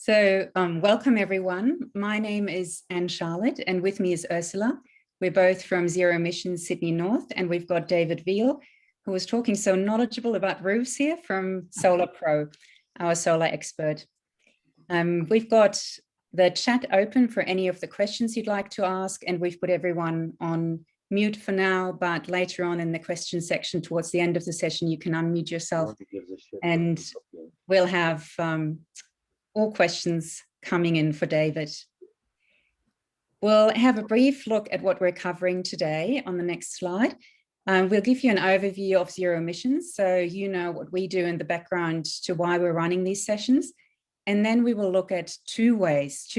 Welcome everyone. My name is Ann-Charlott and with me is Ursula. We're both from Zero Emissions Sydney North, and we've got David Veal, who was talking so knowledgeable about roofs here from SolarPro, our solar expert. We've got the chat open for any of the questions you'd like to ask, and we've put everyone on mute for now, but later on in the question section towards the end of the session, you can unmute yourself and we'll have all questions coming in for David. We'll have a brief look at what we're covering today on the next slide. We'll give you an overview of zero emissions, so you know what we do in the background to why we're running these sessions. And then we will look at two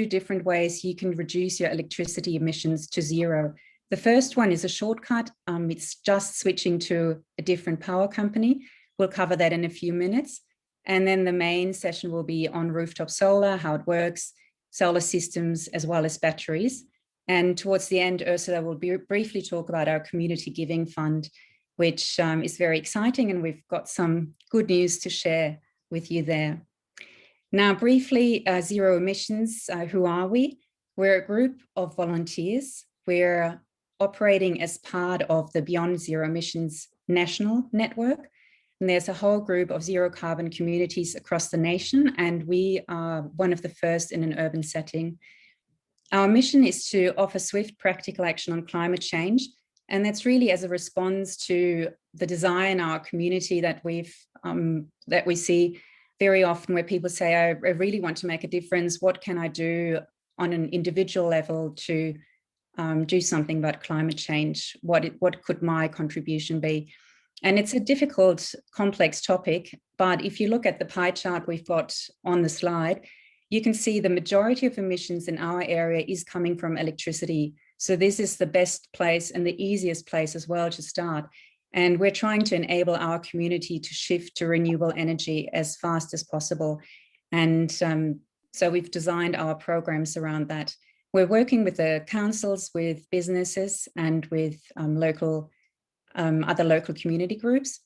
different ways you can reduce your electricity emissions to zero. The first one is a shortcut. It's just switching to a different power company. We'll cover that in a few minutes. And then the main session will be on rooftop solar, how it works, solar systems, as well as batteries. And towards the end, Ursula will briefly talk about our community giving fund, which is very exciting. And we've got some good news to share with you there. Now, briefly, Zero Emissions, who are we? We're a group of volunteers. We're operating as part of the Beyond Zero Emissions National Network. And there's a whole group of zero carbon communities across the nation, and we are one of the first in an urban setting. Our mission is to offer swift practical action on climate change, and that's really as a response to the desire in our community that we see very often, where people say, I really want to make a difference. What can I do on an individual level to do something about climate change? What could my contribution be? And it's a difficult, complex topic, but if you look at the pie chart we've got on the slide, you can see the majority of emissions in our area is coming from electricity. So this is the best place and the easiest place as well to start. And we're trying to enable our community to shift to renewable energy as fast as possible. And so we've designed our programs around that. We're working with the councils, with businesses, and with other local community groups.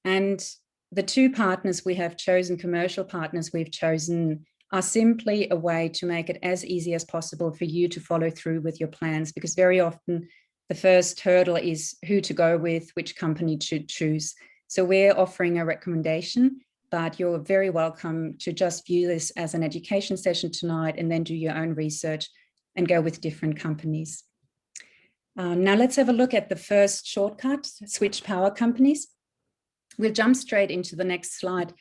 And the two partners we have chosen, commercial partners we've chosen, are simply a way to make it as easy as possible for you to follow through with your plans, because very often the first hurdle is who to go with, which company to choose. So we're offering a recommendation, but you're very welcome to just view this as an education session tonight and then do your own research and go with different companies. Now let's have a look at the first shortcut, switch power companies. We'll jump straight into the next slide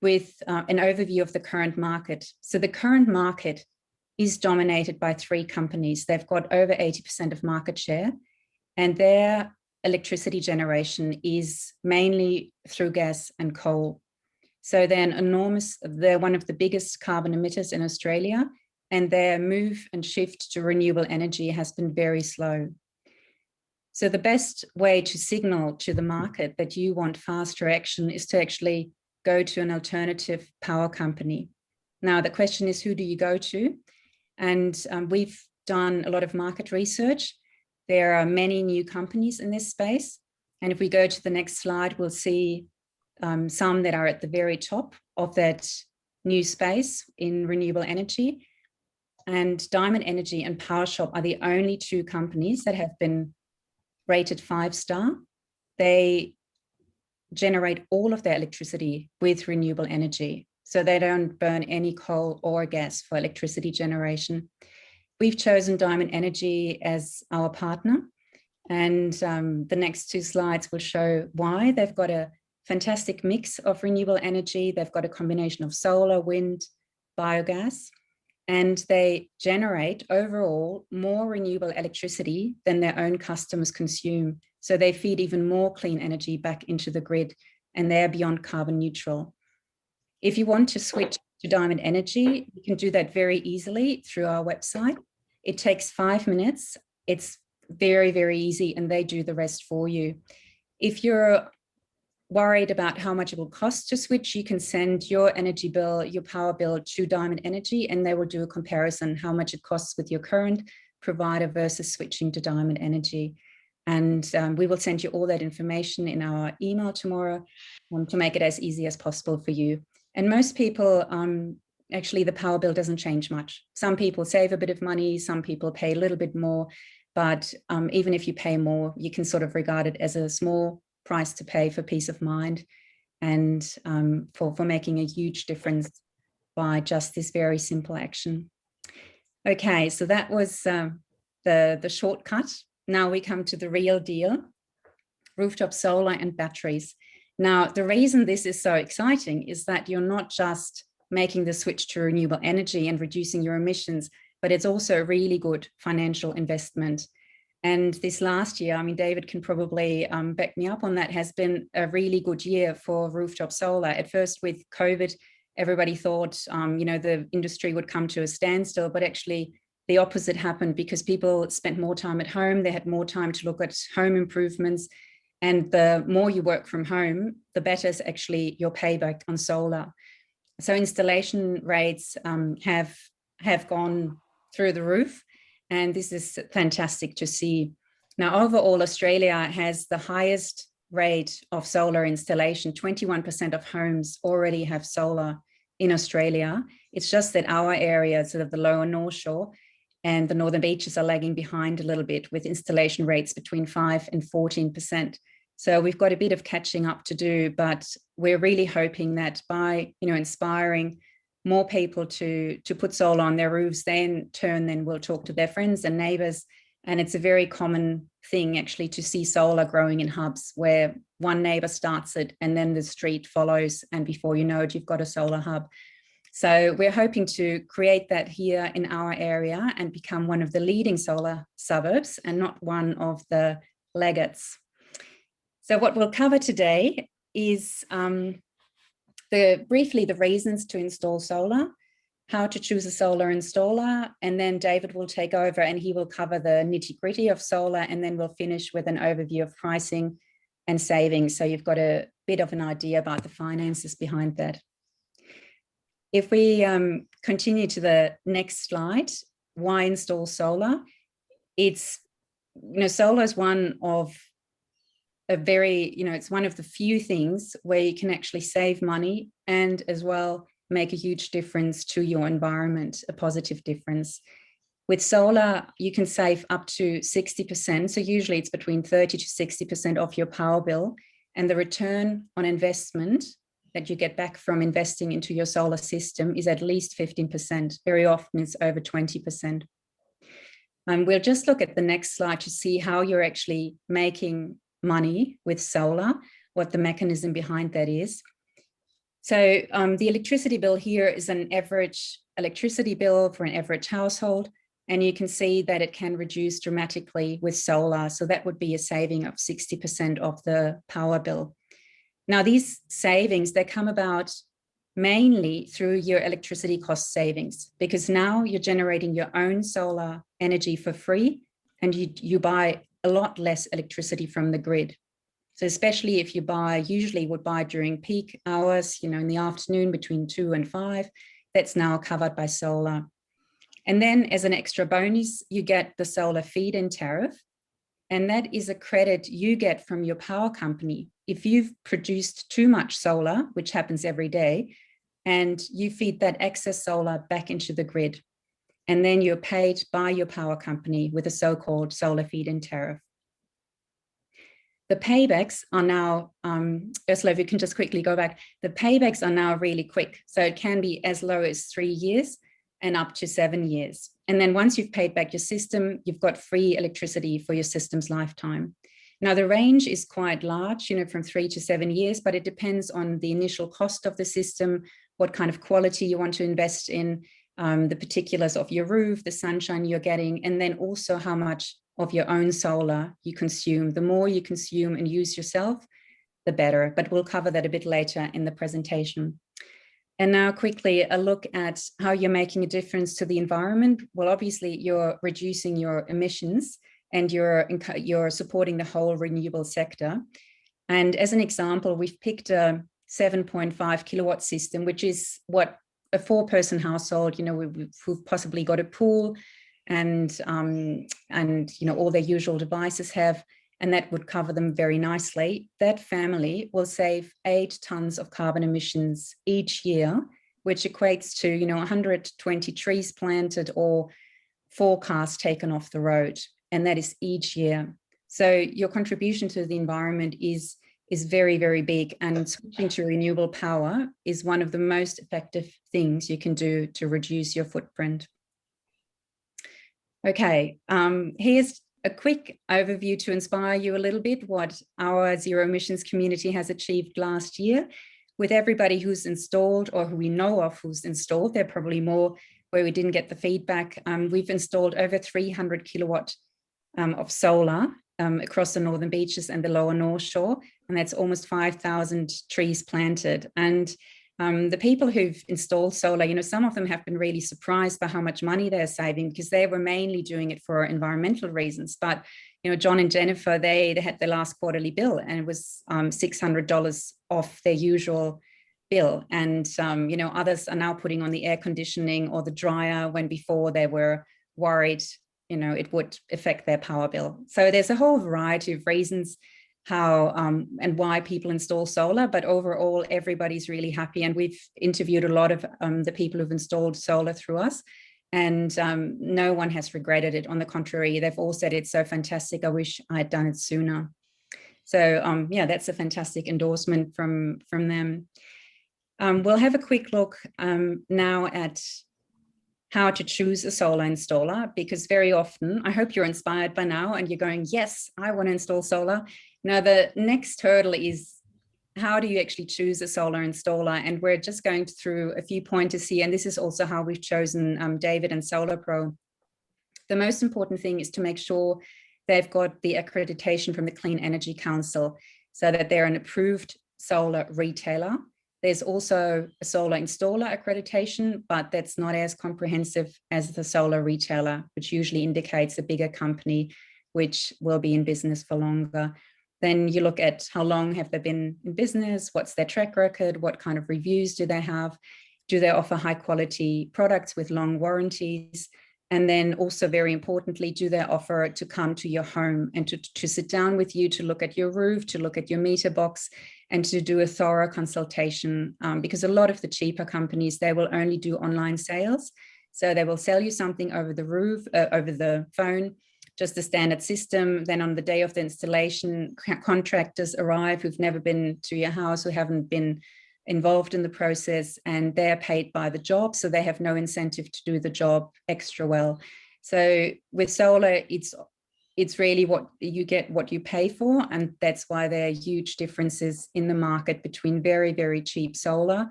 with an overview of the current market. So the current market is dominated by three companies. They've got over 80% of market share, and their electricity generation is mainly through gas and coal. So they're one of the biggest carbon emitters in Australia, and their move and shift to renewable energy has been very slow. So the best way to signal to the market that you want faster action is to actually go to an alternative power company. Now, the question is, who do you go to? And we've done a lot of market research. There are many new companies in this space. And if we go to the next slide, we'll see some that are at the very top of that new space in renewable energy. And Diamond Energy and PowerShop are the only two companies that have been rated 5-star. They generate all of their electricity with renewable energy. So they don't burn any coal or gas for electricity generation. We've chosen Diamond Energy as our partner. And the next two slides will show why. They've got a fantastic mix of renewable energy. They've got a combination of solar, wind, biogas. And they generate overall more renewable electricity than their own customers consume. So they feed even more clean energy back into the grid, and they're beyond carbon neutral. If you want to switch to Diamond Energy, you can do that very easily through our website. It takes 5 minutes. It's very, very easy, and they do the rest for you. If you're worried about how much it will cost to switch, you can send your energy bill, your power bill to Diamond Energy, and they will do a comparison how much it costs with your current provider versus switching to Diamond Energy. And we will send you all that information in our email tomorrow to make it as easy as possible for you. And most people actually the power bill doesn't change much. Some people save a bit of money, some people pay a little bit more, but even if you pay more, you can sort of regard it as a small price to pay for peace of mind and for making a huge difference by just this very simple action. Okay, so that was the shortcut. Now we come to the real deal, rooftop solar and batteries. Now, the reason this is so exciting is that you're not just making the switch to renewable energy and reducing your emissions, but it's also a really good financial investment. And this last year, I mean, David can probably back me up on that, has been a really good year for rooftop solar. At first with COVID, everybody thought, the industry would come to a standstill, but actually the opposite happened because people spent more time at home. They had more time to look at home improvements. And the more you work from home, the better is actually your payback on solar. So installation rates have gone through the roof. And this is fantastic to see. Now, overall, Australia has the highest rate of solar installation. 21% of homes already have solar in Australia. It's just that our area, sort of the lower North Shore and the Northern Beaches, are lagging behind a little bit with installation rates between 5 and 14%. So we've got a bit of catching up to do, but we're really hoping that by, inspiring more people to put solar on their roofs, then will talk to their friends and neighbors. And it's a very common thing actually to see solar growing in hubs where one neighbor starts it and then the street follows. And before you know it, you've got a solar hub. So we're hoping to create that here in our area and become one of the leading solar suburbs and not one of the laggards. So what we'll cover today is briefly the reasons to install solar, how to choose a solar installer, and then David will take over and he will cover the nitty-gritty of solar, and then we'll finish with an overview of pricing and savings. So you've got a bit of an idea about the finances behind that. If we continue to the next slide, why install solar? It's, solar is one of it's one of the few things where you can actually save money and as well make a huge difference to your environment, a positive difference. With solar, you can save up to 60%. So usually it's between 30 to 60% off your power bill. And the return on investment that you get back from investing into your solar system is at least 15%. Very often it's over 20%. We'll just look at the next slide to see how you're actually making money with solar, what the mechanism behind that is. So the electricity bill here is an average electricity bill for an average household, and you can see that it can reduce dramatically with solar. So that would be a saving of 60% of the power bill. Now, these savings, they come about mainly through your electricity cost savings, because now you're generating your own solar energy for free and you buy a lot less electricity from the grid. So especially if you usually would buy during peak hours, in the afternoon between 2 and 5, that's now covered by solar. And then as an extra bonus, you get the solar feed-in tariff. And that is a credit you get from your power company. If you've produced too much solar, which happens every day, and you feed that excess solar back into the grid, and then you're paid by your power company with a so-called solar feed-in tariff. The paybacks are now, Ursula, if you can just quickly go back, the paybacks are now really quick. So it can be as low as 3 years and up to 7 years. And then once you've paid back your system, you've got free electricity for your system's lifetime. Now, the range is quite large, from 3 to 7 years, but it depends on the initial cost of the system, what kind of quality you want to invest in, the particulars of your roof, the sunshine you're getting, and then also how much of your own solar you consume. The more you consume and use yourself, the better. But we'll cover that a bit later in the presentation. And now quickly a look at how you're making a difference to the environment. Well, obviously you're reducing your emissions and you're supporting the whole renewable sector. And as an example, we've picked a 7.5 kilowatt system, which is what a 4-person household, who've possibly got a pool and all their usual devices have, and that would cover them very nicely. That family will save 8 tons of carbon emissions each year which equates to, 120 trees planted or 4 cars taken off the road. And that is each year. So your contribution to the environment is very, very big, and switching to renewable power is one of the most effective things you can do to reduce your footprint. Okay, here's a quick overview to inspire you a little bit what our zero emissions community has achieved last year. With everybody who's installed, or who we know of who's installed, there are probably more where we didn't get the feedback. We've installed over 300 kilowatt of solar across the northern beaches and the lower North Shore, and that's almost 5,000 trees planted. And the people who've installed solar, some of them have been really surprised by how much money they're saving, because they were mainly doing it for environmental reasons. But John and Jennifer, they had their last quarterly bill, and it was $600 off their usual bill. And others are now putting on the air conditioning or the dryer, when before they were worried it would affect their power bill. So there's a whole variety of reasons how and why people install solar, but overall everybody's really happy. And we've interviewed a lot of the people who've installed solar through us, and no one has regretted it. On the contrary, they've all said it's so fantastic, I wish I had done it sooner. So yeah, that's a fantastic endorsement from them. We'll have a quick look now at how to choose a solar installer, because very often, I hope you're inspired by now and you're going, yes, I want to install solar. Now, the next hurdle is, how do you actually choose a solar installer? And we're just going through a few pointers here. And this is also how we've chosen David and SolarPro. The most important thing is to make sure they've got the accreditation from the Clean Energy Council, so that they're an approved solar retailer. There's also a solar installer accreditation, but that's not as comprehensive as the solar retailer, which usually indicates a bigger company which will be in business for longer. Then you look at how long have they been in business, what's their track record, what kind of reviews do they have, do they offer high quality products with long warranties? And then also, very importantly, do they offer to come to your home and to sit down with you, to look at your roof, to look at your meter box, and to do a thorough consultation, because a lot of the cheaper companies, they will only do online sales. So they will sell you something over the roof, over the phone, just a standard system. Then on the day of the installation, contractors arrive who've never been to your house, who haven't been involved in the process, and they're paid by the job. So they have no incentive to do the job extra well. So with solar, it's really what you get, what you pay for. And that's why there are huge differences in the market between very, very cheap solar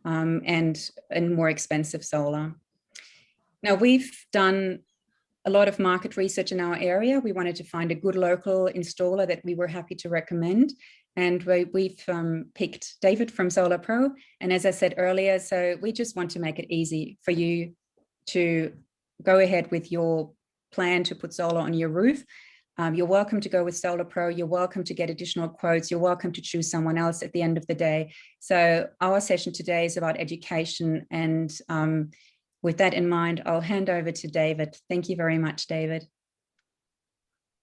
and more expensive solar. Now, we've done a lot of market research in our area. We wanted to find a good local installer that we were happy to recommend. And we've picked David from SolarPro. And as I said earlier, so we just want to make it easy for you to go ahead with your plan to put solar on your roof. You're welcome to go with SolarPro. You're welcome to get additional quotes. You're welcome to choose someone else at the end of the day. So our session today is about education. And with that in mind, I'll hand over to David. Thank you very much, David.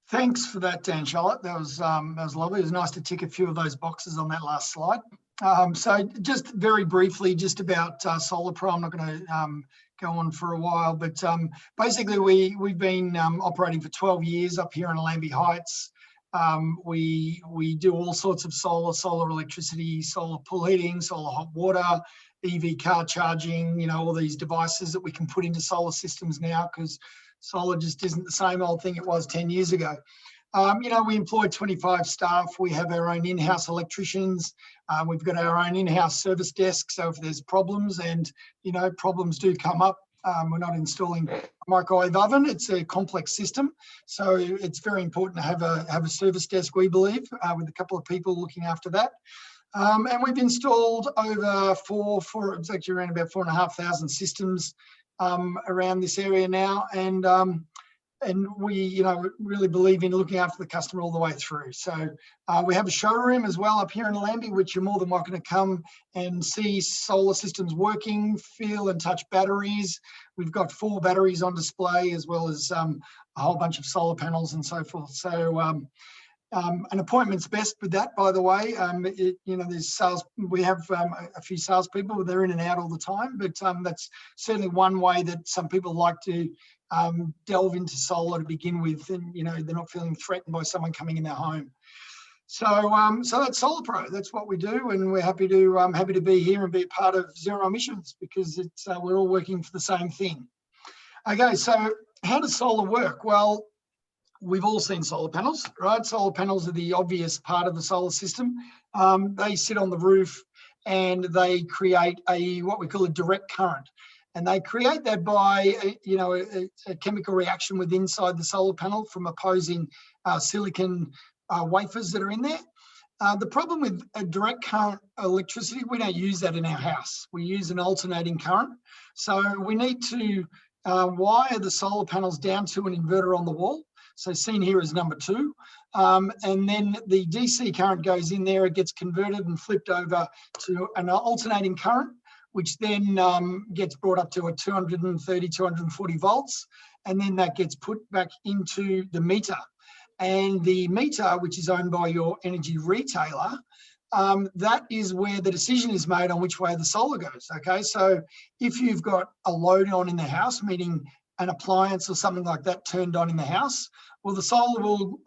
Thanks for that, Ann-Charlott. That was lovely. It was nice to tick a few of those boxes on that last slide. So just very briefly, just about SolarPro. I'm not going to go on for a while, but basically we've been operating for 12 years up here in Allambie Heights. We do all sorts of solar electricity, solar pool heating, solar hot water, EV car charging, all these devices that we can put into solar systems now, because solar just isn't the same old thing it was 10 years ago. We employ 25 staff. We have our own in-house electricians. We've got our own in-house service desk. So if there's problems, and, problems do come up, we're not installing a microwave oven. It's a complex system. So it's very important to have a service desk, we believe, with a couple of people looking after that. And we've installed over it's actually around about 4,500 systems around this area now, and we really believe in looking after the customer all the way through. So we have a showroom as well up here in Allambie, which you're more than welcome to come and see solar systems working, feel and touch batteries. We've got 4 batteries on display, as well as a whole bunch of solar panels and so forth. So An appointment's best with that, by the way. There's sales. We have a few salespeople. They're in and out all the time, but that's certainly one way that some people like to delve into solar to begin with, and they're not feeling threatened by someone coming in their home. So that's SolarPro. That's what we do, and we're happy to be here and be a part of zero emissions, because it's we're all working for the same thing. Okay, so how does solar work? Well, we've all seen solar panels, right? Solar panels are the obvious part of the solar system. They sit on the roof and they create what we call a direct current. And they create that by, a chemical reaction with inside the solar panel from opposing silicon wafers that are in there. The problem with a direct current electricity, we don't use that in our house. We use an alternating current. So we need to wire the solar panels down to an inverter on the wall. So seen here is number 2. And then the DC current goes in there, it gets converted and flipped over to an alternating current, which then gets brought up to a 230, 240 volts. And then that gets put back into the meter. And the meter, which is owned by your energy retailer, that is where the decision is made on which way the solar goes. Okay, so if you've got a load on in the house, meaning an appliance or something like that turned on in the house, well, the solar will,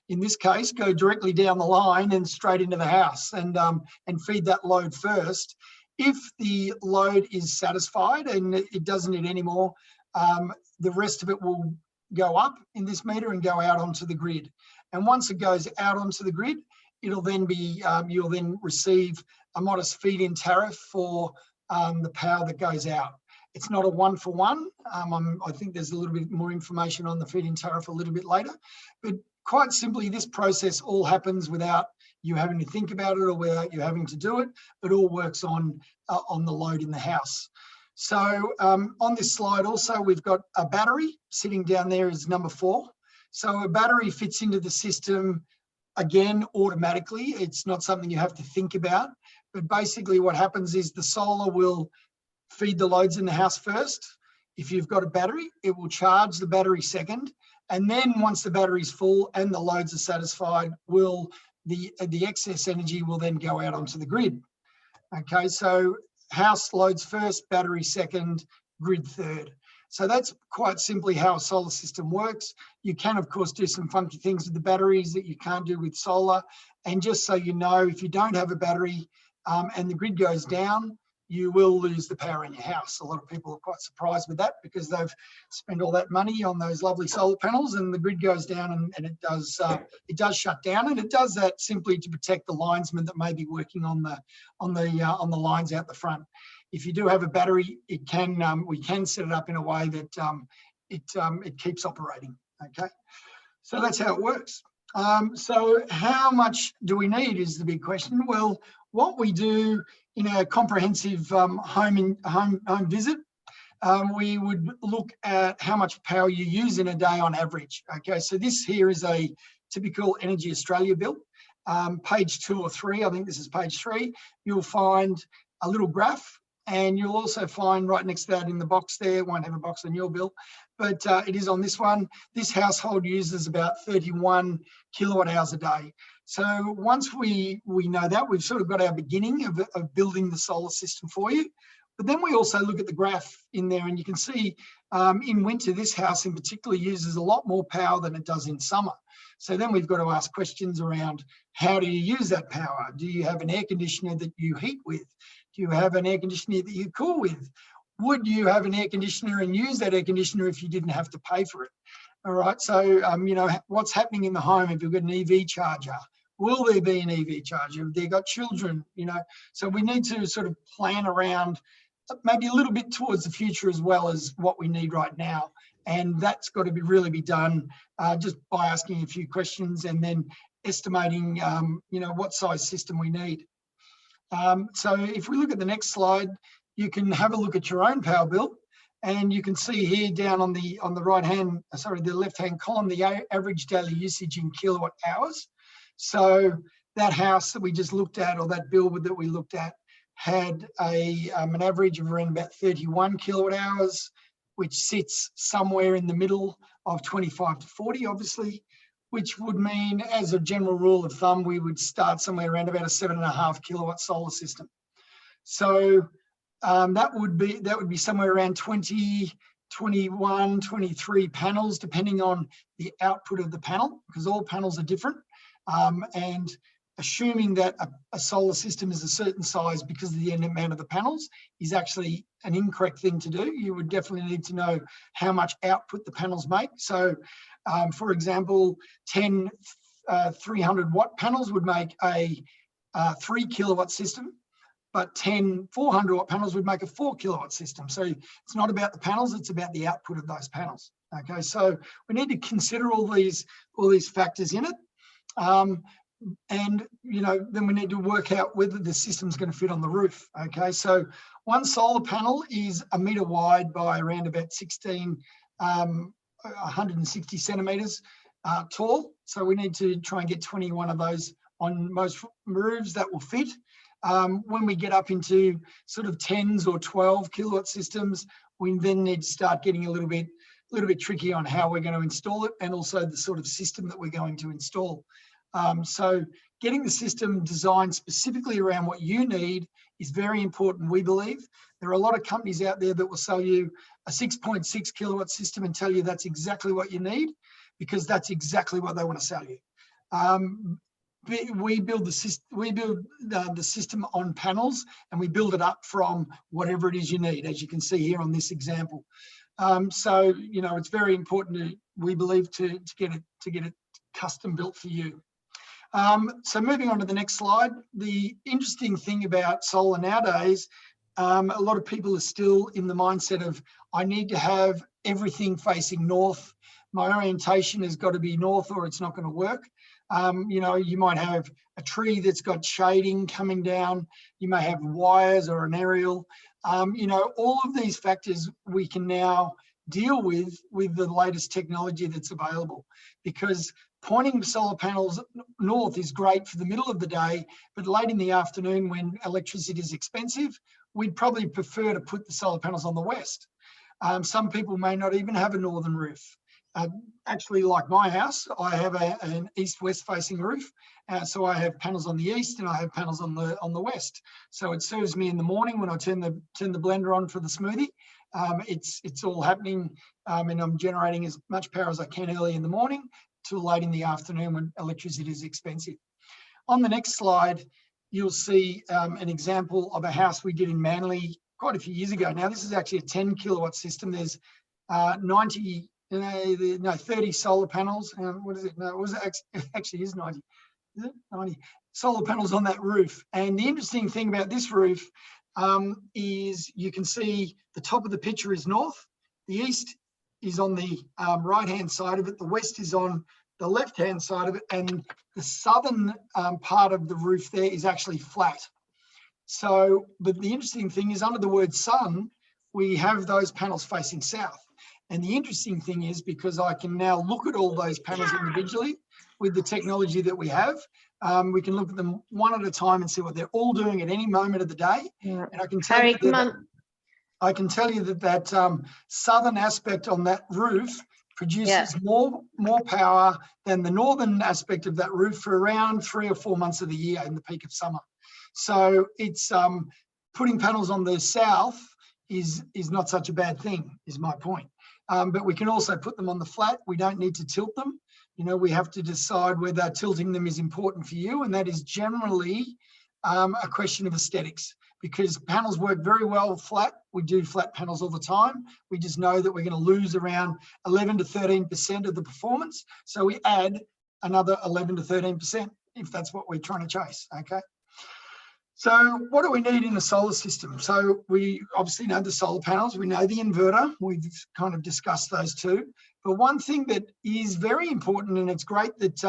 in this case, go directly down the line and straight into the house and feed that load first. If the load is satisfied and it doesn't need any more, the rest of it will go up in this meter and go out onto the grid. And once it goes out onto the grid, it'll then be, you'll then receive a modest feed-in tariff for the power that goes out. It's not a one-for-one. I think there's a little bit more information on the feed-in tariff a little bit later. But quite simply, this process all happens without you having to think about it or without you having to do it. It all works on the load in the house. So on this slide also, we've got a battery sitting down there is number 4. So a battery fits into the system, again, automatically. It's not something you have to think about. But basically what happens is the solar will feed the loads in the house first. If you've got a battery, it will charge the battery second. And then once the battery's full and the loads are satisfied, the excess energy will then go out onto the grid. Okay, so house loads first, battery second, grid third. So that's quite simply how a solar system works. You can, of course, do some funky things with the batteries that you can't do with solar. And just so you know, if you don't have a battery and the grid goes down, you will lose the power in your house. A lot of people are quite surprised with that because they've spent all that money on those lovely solar panels and the grid goes down and it does shut down, and it does that simply to protect the linesmen that may be working on the lines out the front. If you do have a battery, we can set it up in a way that it keeps operating. Okay, so that's how it works. So how much do we need is the big question. Well, what we do in a comprehensive home visit, we would look at how much power you use in a day on average. Okay, so this here is a typical Energy Australia bill. Page 2 or 3, I think this is page 3, you'll find a little graph, and you'll also find right next to that in the box there, it won't have a box on your bill, but it is on this one. This household uses about 31 kilowatt hours a day. So once we know that, we've sort of got our beginning of building the solar system for you. But then we also look at the graph in there, and you can see in winter, this house in particular uses a lot more power than it does in summer. So then we've got to ask questions around, how do you use that power? Do you have an air conditioner that you heat with? Do you have an air conditioner that you cool with? Would you have an air conditioner and use that air conditioner if you didn't have to pay for it? All right, so what's happening in the home if you've got an EV charger? Will there be an EV charger? Have they got children? So we need to sort of plan around maybe a little bit towards the future as well as what we need right now. And that's got to really be done just by asking a few questions and then estimating, what size system we need. So if we look at the next slide, you can have a look at your own power bill, and you can see here down on the the left-hand column, the average daily usage in kilowatt hours. So that house that we just looked at, or that bill that we looked at, had an average of around about 31 kilowatt hours, which sits somewhere in the middle of 25 to 40, obviously. which would mean, as a general rule of thumb, we would start somewhere around about a 7.5 kilowatt solar system. So that would be somewhere around 20, 21, 23 panels, depending on the output of the panel, because all panels are different. And assuming that a solar system is a certain size because of the amount of the panels is actually an incorrect thing to do. You would definitely need to know how much output the panels make. So, for example, 10 300 watt panels would make a 3 kilowatt system, but 10 400 watt panels would make a 4 kilowatt system. So it's not about the panels, it's about the output of those panels. Okay, so we need to consider all these factors in it. And, you know, then we need to work out whether the system's going to fit on the roof. Okay, so one solar panel is 1 metre wide by around about 160 centimetres tall. So we need to try and get 21 of those on most roofs that will fit. When we get up into sort of 10s or 12 kilowatt systems, we then need to start getting a little bit tricky on how we're going to install it, and also the sort of system that we're going to install. So getting the system designed specifically around what you need is very important, we believe. There are a lot of companies out there that will sell you a 6.6 kilowatt system and tell you that's exactly what you need, because that's exactly what they want to sell you. We build the system on panels, and we build it up from whatever it is you need, as you can see here on this example. So, you know, it's very important, we believe, to get it custom built for you. So moving on to the next slide, the interesting thing about solar nowadays, a lot of people are still in the mindset of, I need to have everything facing north. My orientation has got to be north or it's not going to work. You know, you might have a tree that's got shading coming down. You may have wires or an aerial. You know, all of these factors we can now deal with the latest technology that's available, because pointing solar panels north is great for the middle of the day, but late in the afternoon when electricity is expensive, we'd probably prefer to put the solar panels on the west. Some people may not even have a northern roof. Actually, like my house, I have an east-west facing roof. So I have panels on the east and I have panels on the west. So it serves me in the morning when I turn the blender on for the smoothie. It's all happening, and I'm generating as much power as I can early in the morning till late in the afternoon when electricity is expensive. On the next slide, you'll see an example of a house we did in Manly quite a few years ago. Now, this is actually a 10 kilowatt system. There's 30 solar panels. What is it? No, it actually is 90. Is it 90 solar panels on that roof? And the interesting thing about this roof is you can see the top of the picture is north. The east is on the right-hand side of it. The west is on the left-hand side of it. And the southern part of the roof there is actually flat. So, but the interesting thing is, under the word sun, we have those panels facing south. And the interesting thing is, because I can now look at all those panels individually with the technology that we have, we can look at them one at a time and see what they're all doing at any moment of the day. Yeah. And I can tell you that southern aspect on that roof produces more power than the northern aspect of that roof for around 3 or 4 months of the year in the peak of summer. So it's putting panels on the south is not such a bad thing, is my point. But we can also put them on the flat. We don't need to tilt them. You know, we have to decide whether tilting them is important for you, and that is generally a question of aesthetics, because panels work very well flat. We do flat panels all the time. We just know that we're going to lose around 11 to 13% of the performance. So we add another 11 to 13% if that's what we're trying to chase, okay? So what do we need in a solar system? So we obviously know the solar panels, we know the inverter, we've kind of discussed those two. But one thing that is very important, and it's great that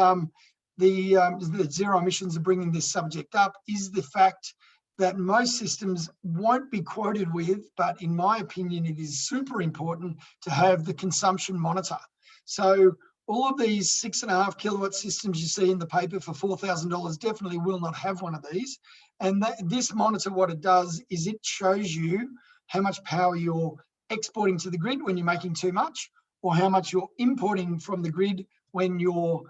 the Zero Emissions are bringing this subject up, is the fact that most systems won't be quoted with, but in my opinion, it is super important to have the consumption monitor. So all of these 6.5 kilowatt systems you see in the paper for $4,000 definitely will not have one of these. And this monitor, what it does is it shows you how much power you're exporting to the grid when you're making too much, or how much you're importing from the grid when you're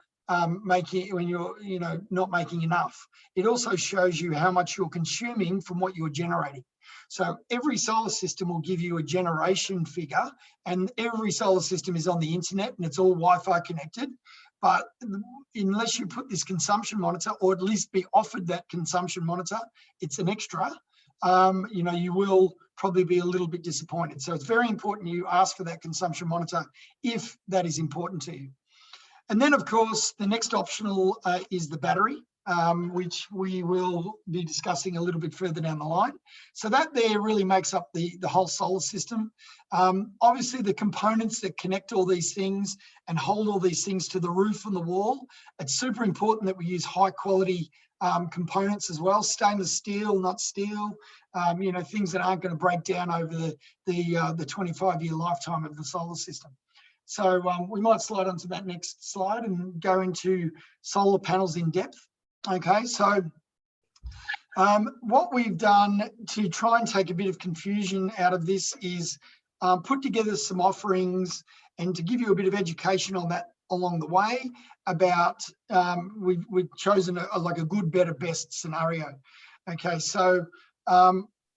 when you're not making enough. It also shows you how much you're consuming from what you're generating. So every solar system will give you a generation figure, and every solar system is on the internet and it's all Wi-Fi connected. But unless you put this consumption monitor, or at least be offered that consumption monitor, it's an extra, you will probably be a little bit disappointed. So it's very important you ask for that consumption monitor if that is important to you. And then, of course, the next optional is the battery, which we will be discussing a little bit further down the line. So that there really makes up the whole solar system. Obviously, the components that connect all these things and hold all these things to the roof and the wall, it's super important that we use high quality components as well, stainless steel, not steel, things that aren't going to break down over the 25-year lifetime of the solar system. So we might slide onto that next slide and go into solar panels in depth. Okay, so what we've done to try and take a bit of confusion out of this is put together some offerings and to give you a bit of education on that along the way about, we've chosen like a good, better, best scenario. Okay, so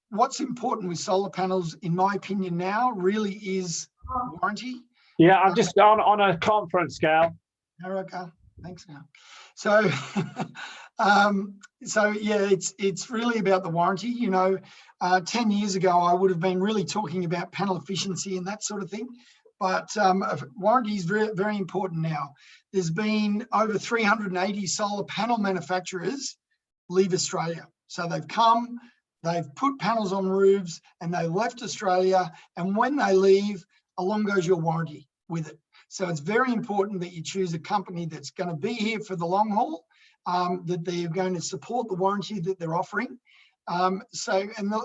what's important with solar panels, in my opinion now, really is warranty. Yeah, I'm just on a conference, Gal. Okay, thanks, Gal. So, yeah, it's really about the warranty. 10 years ago, I would have been really talking about panel efficiency and that sort of thing. But warranty is very, very important now. There's been over 380 solar panel manufacturers leave Australia. So they've come, they've put panels on roofs, and they left Australia. And when they leave, along goes your warranty with it. So it's very important that you choose a company that's going to be here for the long haul, that they're going to support the warranty that they're offering. And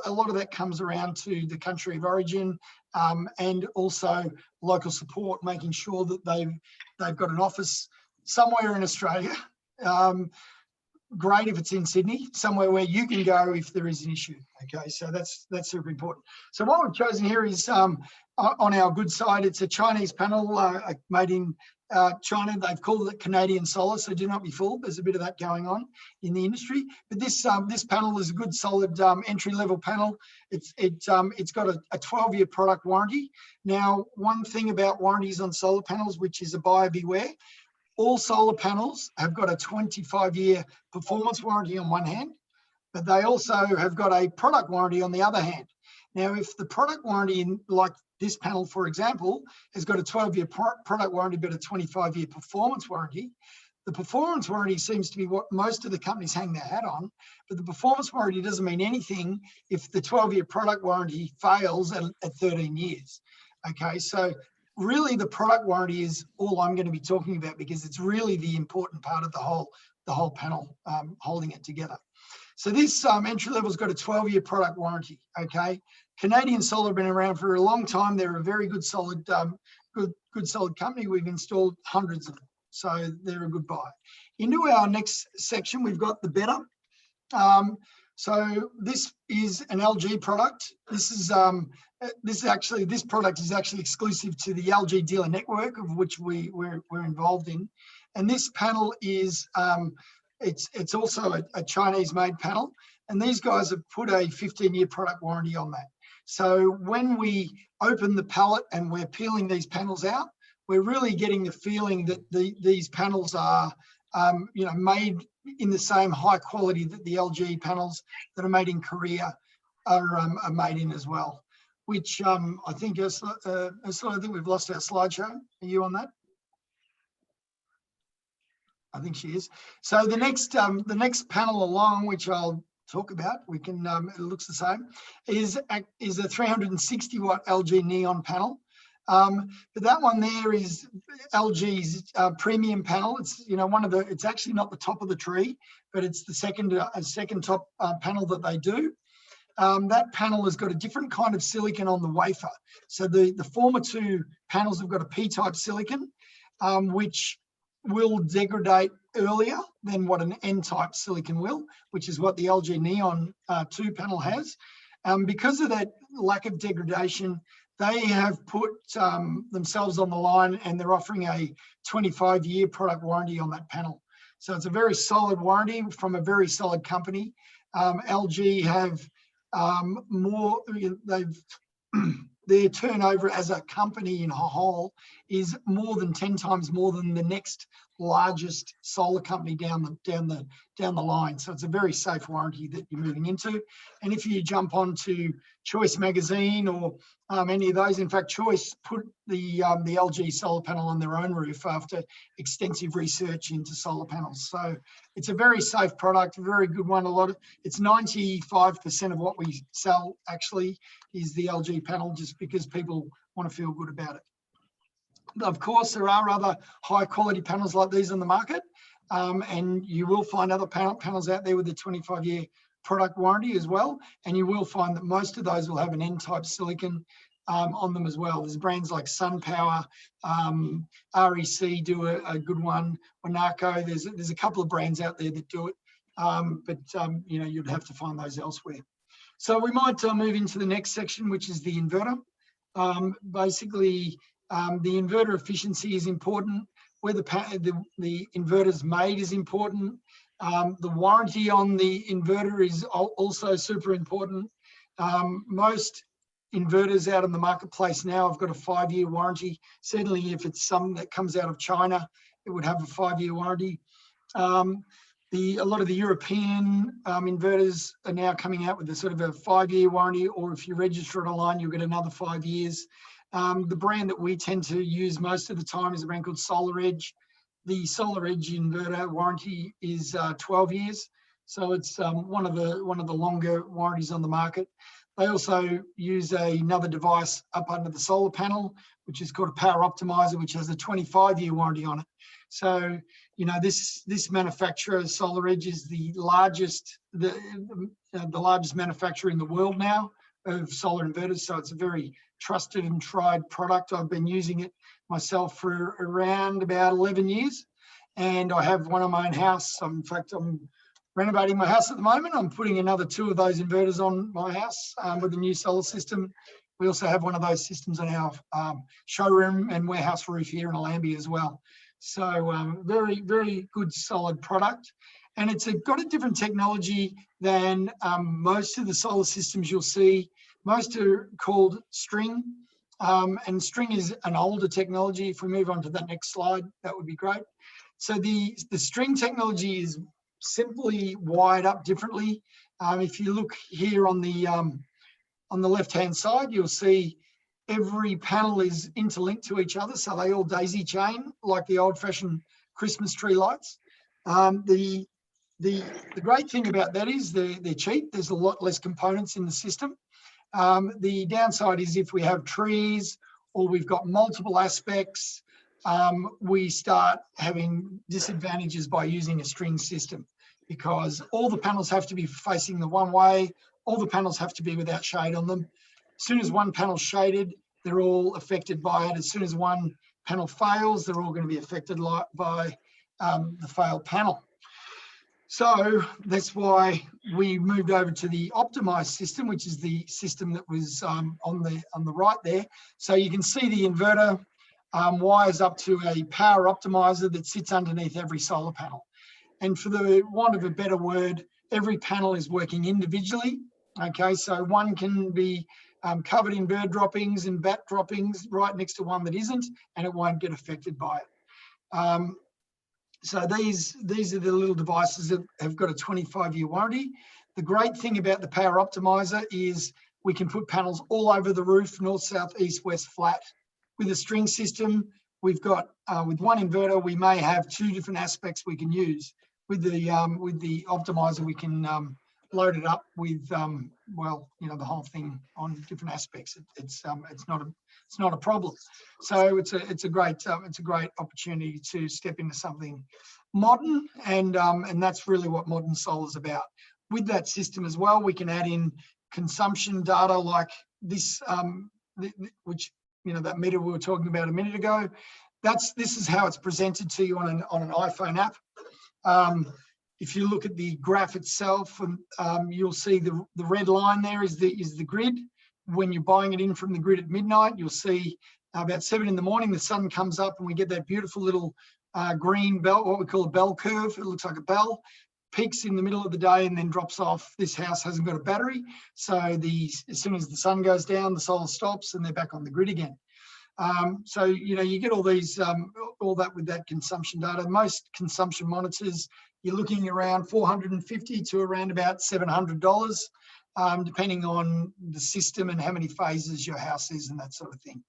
a lot of that comes around to the country of origin, and also local support, making sure that they've got an office somewhere in Australia. Great if it's in Sydney, somewhere where you can go if there is an issue. Okay, so that's super important. So what we've chosen here is on our good side, it's a Chinese panel made in China. They've called it Canadian solar, so do not be fooled. There's a bit of that going on in the industry. But this panel is a good, solid entry-level panel. It's got a 12-year product warranty. Now, one thing about warranties on solar panels, which is a buyer beware, all solar panels have got a 25-year performance warranty on one hand, but they also have got a product warranty on the other hand. Now, if the product warranty, like this panel, for example, has got a 12-year product warranty but a 25-year performance warranty, the performance warranty seems to be what most of the companies hang their hat on, but the performance warranty doesn't mean anything if the 12-year product warranty fails at 13 years. Okay, so really the product warranty is all I'm going to be talking about, because it's really the important part of the whole panel, holding it together. So this entry level's got a 12-year product warranty. Okay, Canadian Solar have been around for a long time. They're a very good, solid, good solid company. We've installed hundreds of them, so they're a good buy. Into our next section, we've got the better. So this is an LG product. This product is actually exclusive to the LG dealer network, of which we're involved in. And this panel is it's also a Chinese-made panel, and these guys have put a 15-year product warranty on that. So when we open the pallet and we're peeling these panels out, we're really getting the feeling that these panels are made in the same high quality that the LG panels that are made in Korea are made in as well. Which I think, Ursula, I think we've lost our slideshow. Are you on that? I think she is. So the next panel along, which I'll talk about, we can. It looks the same. Is a 360 watt LG neon panel. But that one there is LG's premium panel. It's it's actually not the top of the tree, but it's the second top panel that they do. That panel has got a different kind of silicon on the wafer. So the former two panels have got a P-type silicon, which will degrade earlier than what an N-type silicon will, which is what the LG Neon 2 panel has. Because of that lack of degradation, They have put themselves on the line, and they're offering a 25-year product warranty on that panel. So it's a very solid warranty from a very solid company. LG have their turnover as a company in a whole is more than 10 times more than the next largest solar company down the line. So it's a very safe warranty that you're moving into. And if you jump onto Choice magazine or any of those, in fact, Choice put the LG solar panel on their own roof after extensive research into solar panels. So it's a very safe product, a very good one. It's 95% of what we sell actually is the LG panel, just because people want to feel good about it. Of course, there are other high quality panels like these on the market, and you will find other panels out there with a 25-year product warranty as well. And you will find that most of those will have an N-type silicon on them as well. There's brands like SunPower, REC do a good one, Wanako. There's a couple of brands out there that do it, but you know, you'd have to find those elsewhere. So we might move into the next section, which is the inverter. Basically, the inverter efficiency is important. Where the inverter's made is important. The warranty on the inverter is also super important. Most inverters out in the marketplace now have got a 5-year warranty. Certainly if it's some that comes out of China, it would have a 5-year warranty. A lot of the European inverters are now coming out with a sort of a 5-year warranty, or if you register it online, you'll get another 5 years. The brand that we tend to use most of the time is a brand called SolarEdge. The SolarEdge inverter warranty is 12 years. So it's one of the longer warranties on the market. They also use another device up under the solar panel, which is called a power optimizer, which has a 25-year warranty on it. So, you know, this manufacturer, SolarEdge, is the largest manufacturer in the world now of solar inverters. So it's a very trusted and tried product. I've been using it myself for around about 11 years, and I have one on my own house. In fact, I'm renovating my house at the moment. I'm putting another 2 of those inverters on my house with a new solar system. We also have one of those systems on our showroom and warehouse roof here in Alambia as well. So very, very good, solid product. And it's got a different technology than most of the solar systems you'll see. Most are called string, and string is an older technology. If we move on to that next slide, that would be great. So the string technology is simply wired up differently. If you look here on the left-hand side, you'll see every panel is interlinked to each other, so they all daisy chain like the old-fashioned Christmas tree lights. The great thing about that is they're cheap. There's a lot less components in the system. The downside is if we have trees or we've got multiple aspects, we start having disadvantages by using a string system, because all the panels have to be facing the one way, all the panels have to be without shade on them. As soon as one panel's shaded, they're all affected by it. As soon as one panel fails, they're all going to be affected by the failed panel. So that's why we moved over to the optimized system, which is the system that was on the right there. So you can see the inverter wires up to a power optimizer that sits underneath every solar panel. And for the want of a better word, every panel is working individually. Okay, so one can be covered in bird droppings and bat droppings right next to one that isn't, and it won't get affected by it. So these are the little devices that have got a 25-year warranty. The great thing about the power optimizer is we can put panels all over the roof, north, south, east, west, flat. With a string system, we've got, with one inverter, we may have 2 different aspects we can use. With the optimizer, we can load it up with, well, you know, the whole thing on different aspects. It's not a problem. So it's a great opportunity to step into something modern, and that's really what modern solar is about. With that system as well, we can add in consumption data like this, which, you know, that meter we were talking about a minute ago. This is how it's presented to you on an iPhone app. If you look at the graph itself, you'll see the red line there is the grid. when you're buying it in from the grid at midnight, you'll see about 7 in the morning, the sun comes up and we get that beautiful little green bell, what we call a bell curve. It looks like a bell, peaks in the middle of the day and then drops off. This house hasn't got a battery. So as soon as the sun goes down, the solar stops and they're back on the grid again. So, you get all these, all that with that consumption data. Most consumption monitors, you're looking around $450 to around about $700, depending on the system and how many phases your house is and that sort of thing.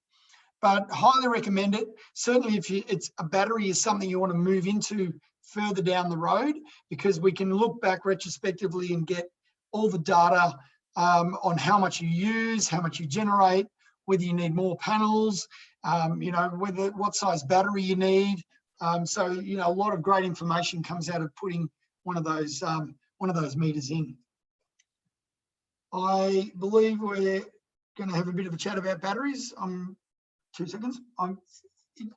But highly recommend it. Certainly if it's a battery is something you want to move into further down the road, because we can look back retrospectively and get all the data on how much you use, how much you generate, whether you need more panels, what size battery you need. So a lot of great information comes out of putting one of those meters in. I believe we're going to have a bit of a chat about batteries. 2 seconds.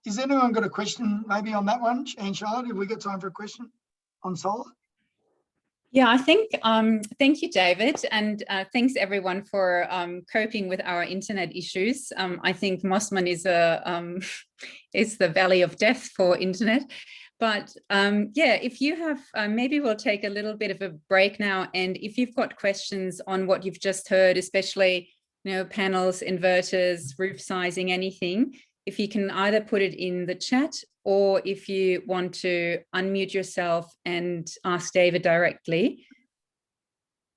Is anyone got a question maybe on that one? Ann-Charlott, have we got time for a question on solar? Yeah, I think, thank you, David, and thanks everyone for coping with our internet issues. I think Mossman is the valley of death for internet. But yeah, if you have, maybe we'll take a little bit of a break now. And if you've got questions on what you've just heard, especially, panels, inverters, roof sizing, anything, if you can either put it in the chat, or if you want to unmute yourself and ask David directly,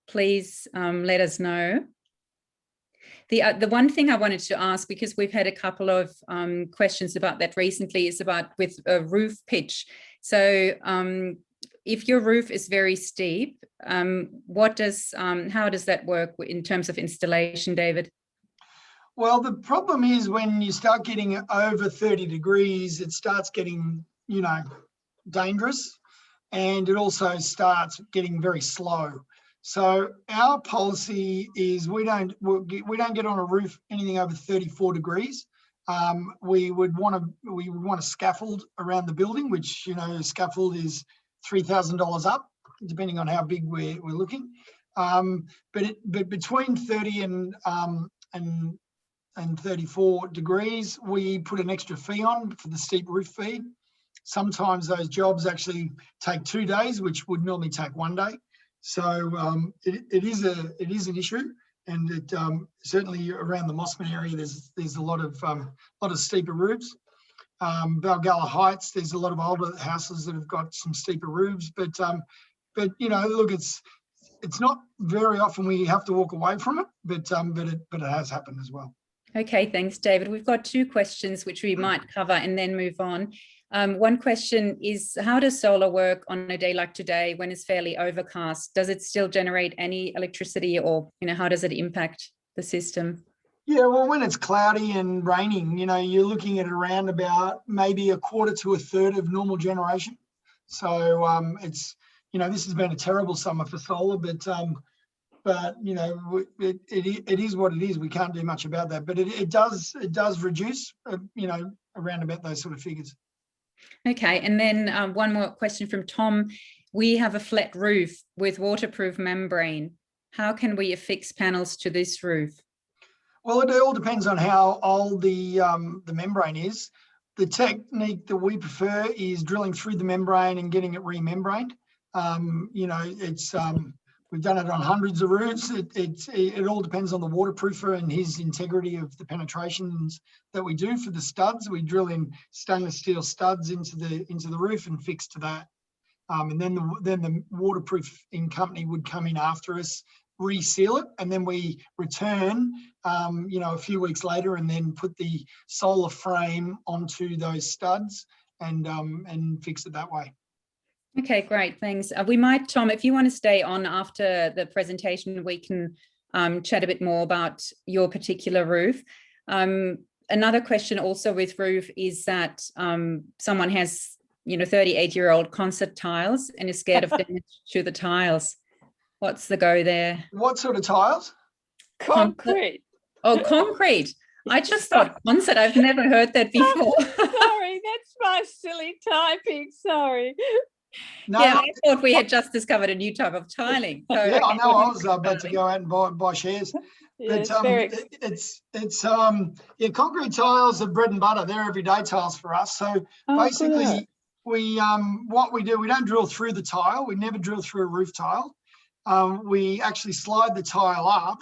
please let us know. The one thing I wanted to ask, because we've had a couple of questions about that recently, is about with a roof pitch. So if your roof is very steep, how does that work in terms of installation, David? Well, the problem is when you start getting over 30 degrees, it starts getting, dangerous, and it also starts getting very slow. So our policy is we don't get on a roof anything over 34 degrees. We would want a scaffold around the building, which a scaffold is $3,000 up, depending on how big we're looking. But between 30 and 34 degrees, we put an extra fee on for the steep roof fee. Sometimes those jobs actually take 2 days, which would normally take 1 day. So it is an issue, and it certainly around the Mossman area there's a lot of steeper roofs. Valgalla Heights, there's a lot of older houses that have got some steeper roofs, but look, it's not very often we have to walk away from it, but it has happened as well. Okay, thanks, David. We've got 2 questions which we might cover and then move on. One question is, how does solar work on a day like today when it's fairly overcast? Does it still generate any electricity, or how does it impact the system? Yeah, well, when it's cloudy and raining, you're looking at around about maybe 1/4 to 1/3 of normal generation. So it's this has been a terrible summer for solar, but it is what it is. We can't do much about that, but it does reduce around about those sort of figures. Okay, and then one more question from Tom. We have a flat roof with waterproof membrane. How can we affix panels to this roof? Well, it all depends on how old the membrane is. The technique that we prefer is drilling through the membrane and getting it remembraned. We've done it on hundreds of roofs. It all depends on the waterproofer and his integrity of the penetrations that we do for the studs. We drill in stainless steel studs into the roof and fix to that. And then the waterproofing company would come in after us, reseal it, and then we return a few weeks later and then put the solar frame onto those studs and fix it that way. Okay, great, thanks. We might, Tom, if you want to stay on after the presentation, we can chat a bit more about your particular roof. Another question also with roof is that someone has 38-year-old concert tiles and is scared of damage to the tiles. What's the go there? What sort of tiles? Concrete. Oh, concrete. I just thought concert. I've never heard that before. Sorry, that's my silly typing. Sorry. No, yeah, I thought we had just discovered a new type of tiling. So, yeah, I know. I was about to go out and buy shares. Yes, But very. yeah, concrete tiles are bread and butter. They're everyday tiles for us. So Oh, basically, we what we do, we don't drill through the tile. We never drill through a roof tile. We actually slide the tile up.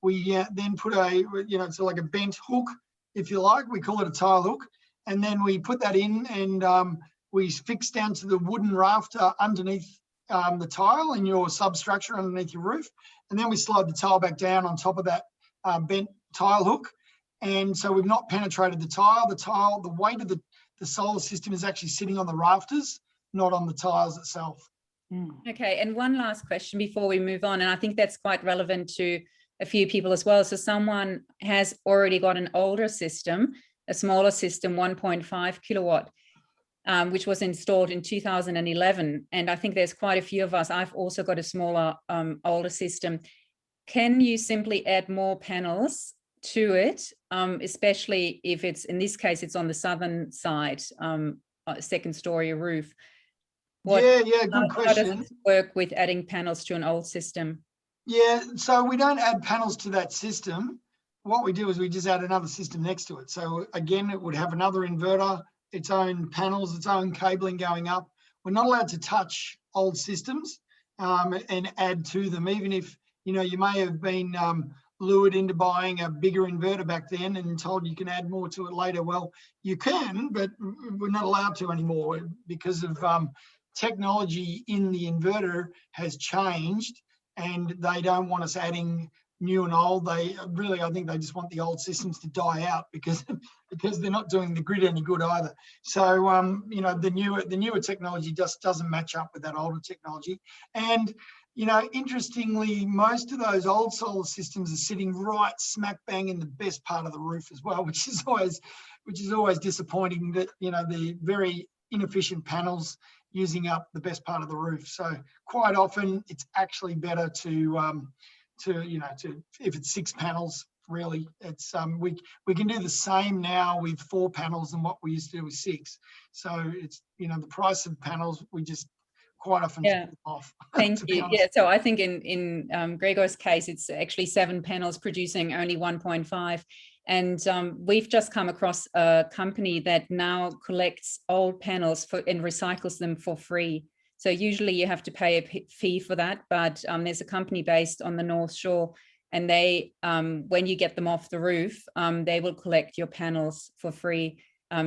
We then put it's like a bent hook, if you like. We call it a tile hook, and then we put that in, and we fix down to the wooden rafter underneath the tile in your substructure underneath your roof, and then we slide the tile back down on top of that bent tile hook. And so we've not penetrated the tile. The weight of the solar system is actually sitting on the rafters, not on the tiles itself. Okay, and one last question before we move on, and I think that's quite relevant to a few people as well. So someone has already got an older system, a smaller system, 1.5 kilowatt, which was installed in 2011. And I think there's quite a few of us. I've also got a smaller, older system. Can you simply add more panels to it, especially if it's, in this case, it's on the southern side, second story roof? Good question. How does it work with adding panels to an old system? Yeah, so we don't add panels to that system. What we do is we just add another system next to it. So again, it would have another inverter, its own panels, its own cabling going up. We're not allowed to touch old systems and add to them, even if, you know, you may have been lured into buying a bigger inverter back then and told you can add more to it later. Well, you can, but we're not allowed to anymore because of technology in the inverter has changed, and they don't want us adding new and old. They really, I think they just want the old systems to die out because they're not doing the grid any good either. So you know, the newer technology just doesn't match up with that older technology. And you know, interestingly, most of those old solar systems are sitting right smack bang in the best part of the roof as well, which is always disappointing, that, you know, the very inefficient panels using up the best part of the roof. So quite often it's actually better to if it's 6 panels, really, it's we can do the same now with 4 panels than what we used to do with 6. So it's, you know, the price of panels, we just quite often take off. Thank you. Yeah, so I think in Gregor's case, it's actually 7 panels producing only 1.5. And we've just come across a company that now collects old panels and recycles them for free. So usually you have to pay a fee for that, but there's a company based on the North Shore, and they, when you get them off the roof, they will collect your panels for free.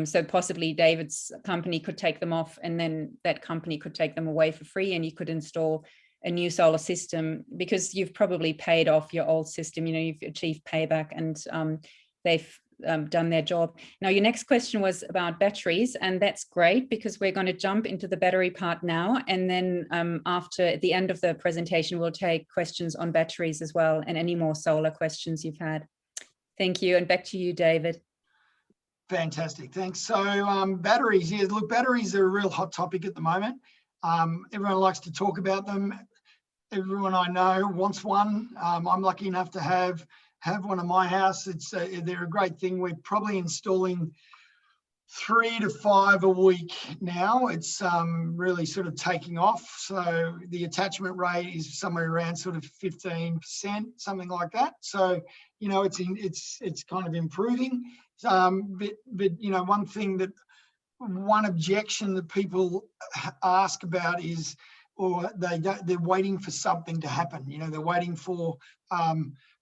So possibly David's company could take them off, and then that company could take them away for free, and you could install a new solar system because you've probably paid off your old system. You know, you've achieved payback, and they've done their job. Now, your next question was about batteries, and that's great because we're going to jump into the battery part now. And then at the end of the presentation, we'll take questions on batteries as well, and any more solar questions you've had. Thank you. And back to you, David. Fantastic, thanks. So batteries, yeah, look, batteries are a real hot topic at the moment. Everyone likes to talk about them. Everyone I know wants one. I'm lucky enough to have one in my house. They're a great thing. We're probably installing 3 to 5 a week now. It's really sort of taking off. So the attachment rate is somewhere around sort of 15%, something like that. So, you know, it's kind of improving. But you know, one objection that people ask about is, or they're waiting for something to happen. You know, they're waiting for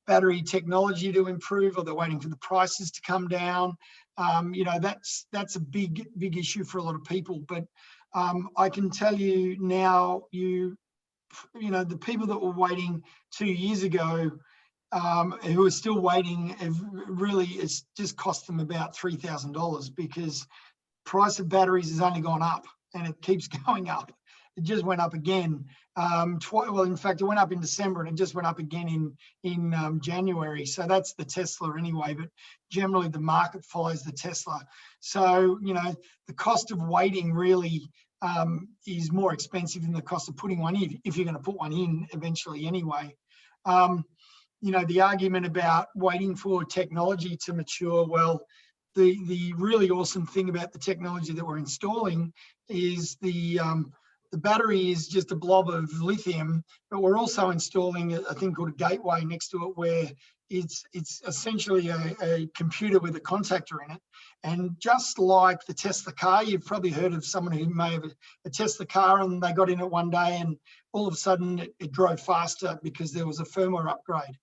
battery technology to improve, or they're waiting for the prices to come down. You know, that's a big issue for a lot of people. But I can tell you now, you know, the people that were waiting 2 years ago, who are still waiting, it's just cost them about $3,000 because price of batteries has only gone up, and it keeps going up. It just went up again. Well, in fact, it went up in December, and it just went up again in January. So that's the Tesla anyway, but generally the market follows the Tesla. So, you know, the cost of waiting really is more expensive than the cost of putting one in, if you're going to put one in eventually anyway. You know, the argument about waiting for technology to mature, well, the really awesome thing about the technology that we're installing is the battery is just a blob of lithium, but we're also installing a thing called a gateway next to it, where it's essentially a computer with a contactor in it. And just like the Tesla car, you've probably heard of someone who may have a Tesla car and they got in it one day and all of a sudden it drove faster because there was a firmware upgrade.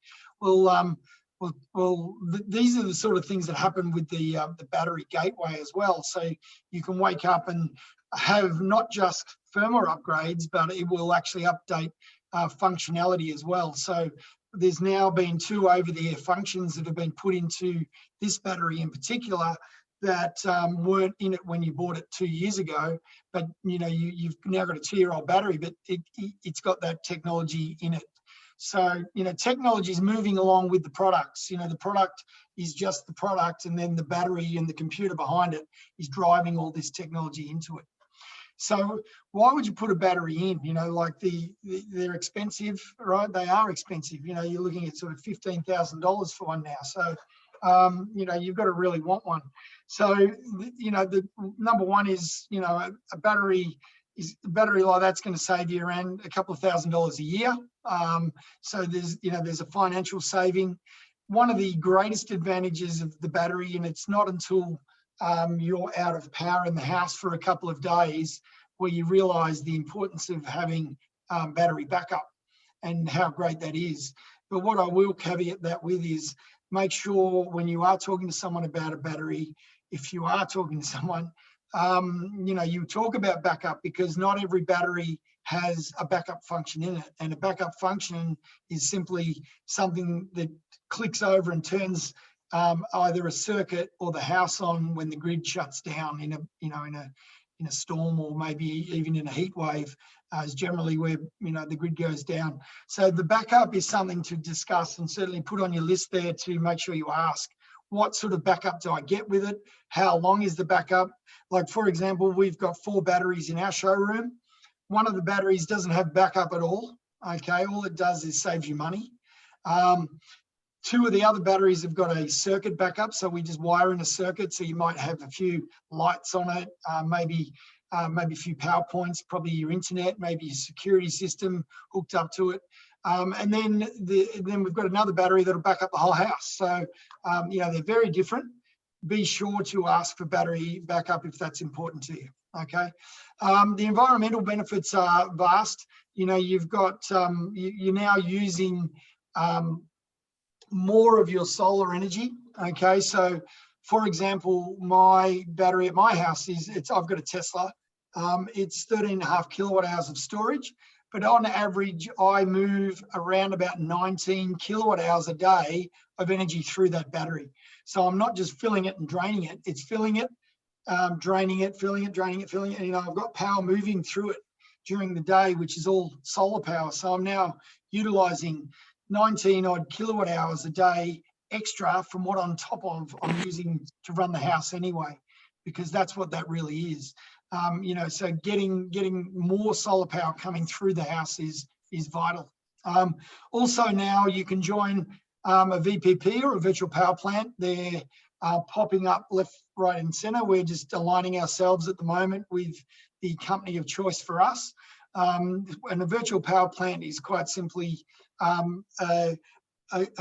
These are the sort of things that happen with the battery gateway as well. So you can wake up and have not just firmware upgrades, but it will actually update functionality as well. So there's now been 2 over-the-air functions that have been put into this battery in particular that weren't in it when you bought it 2 years ago. But you've now got a 2-year-old battery, but it's got that technology in it. So technology is moving along with the products. The product is just the product, and then the battery and the computer behind it is driving all this technology into it. So why would you put a battery in? Like they're expensive, right? They are expensive. You're looking at sort of $15,000 for one now. So, you've got to really want one. So, the number one is, a battery like that's going to save you around a couple of $1,000s a year. So there's a financial saving. One of the greatest advantages of the battery, and it's not until you're out of power in the house for a couple of days where you realize the importance of having battery backup and how great that is. But what I will caveat that with is make sure when you are talking to someone about a battery, if you are talking to someone, you talk about backup, because not every battery has a backup function in it. And a backup function is simply something that clicks over and turns either a circuit or the house on when the grid shuts down in a storm, or maybe even in a heat wave, is generally where the grid goes down. So the backup is something to discuss and certainly put on your list there to make sure you ask, what sort of backup do I get with it? How long is the backup? Like, for example, we've got 4 batteries in our showroom. One of the batteries doesn't have backup at all. Okay, all it does is saves you money. 2 of the other batteries have got a circuit backup, so we just wire in a circuit. So you might have a few lights on it, maybe a few power points, probably your internet, maybe your security system hooked up to it. And then we've got another battery that'll back up the whole house. So they're very different. Be sure to ask for battery backup if that's important to you. Okay. The environmental benefits are vast. You've got you're now using more of your solar energy. Okay, so for example, my battery at my house I've got a Tesla. It's 13.5 kilowatt hours of storage, but on average, I move around about 19 kilowatt hours a day of energy through that battery. So I'm not just filling it and draining it, it's filling it, draining it, filling it, draining it, filling it. And, I've got power moving through it during the day, which is all solar power. So I'm now utilizing 19 odd kilowatt hours a day extra from what on top of I'm using to run the house anyway, because that's what that really is. So getting more solar power coming through the house is vital. Also now you can join a VPP or a virtual power plant. They're popping up left, right and center. We're just aligning ourselves at the moment with the company of choice for us. And a virtual power plant is quite simply a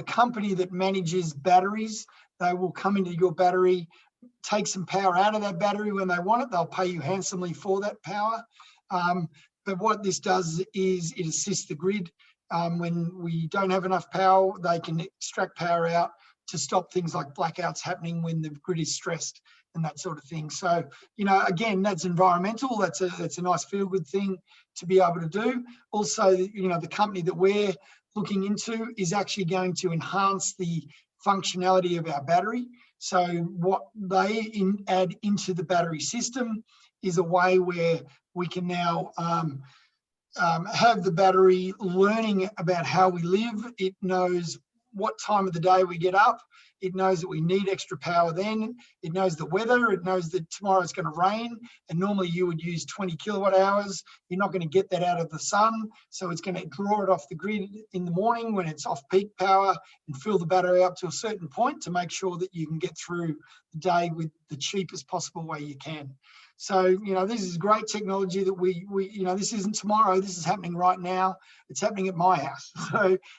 company that manages batteries. They will come into your battery, take some power out of that battery when they want it. They'll pay you handsomely for that power. But what this does is it assists the grid. When we don't have enough power, they can extract power out to stop things like blackouts happening when the grid is stressed and that sort of thing. So, again, that's environmental. That's a nice feel-good thing to be able to do. Also, the company that we're looking into is actually going to enhance the functionality of our battery. So what they add into the battery system is a way where we can now have the battery learning about how we live. It knows what time of the day we get up. It knows that we need extra power then. It knows the weather. It knows that tomorrow it's going to rain. And normally you would use 20 kilowatt hours. You're not going to get that out of the sun. So it's going to draw it off the grid in the morning when it's off peak power and fill the battery up to a certain point to make sure that you can get through the day with the cheapest possible way you can. So, you know, this is great technology that we you know, this isn't tomorrow, this is happening right now. It's happening at my house.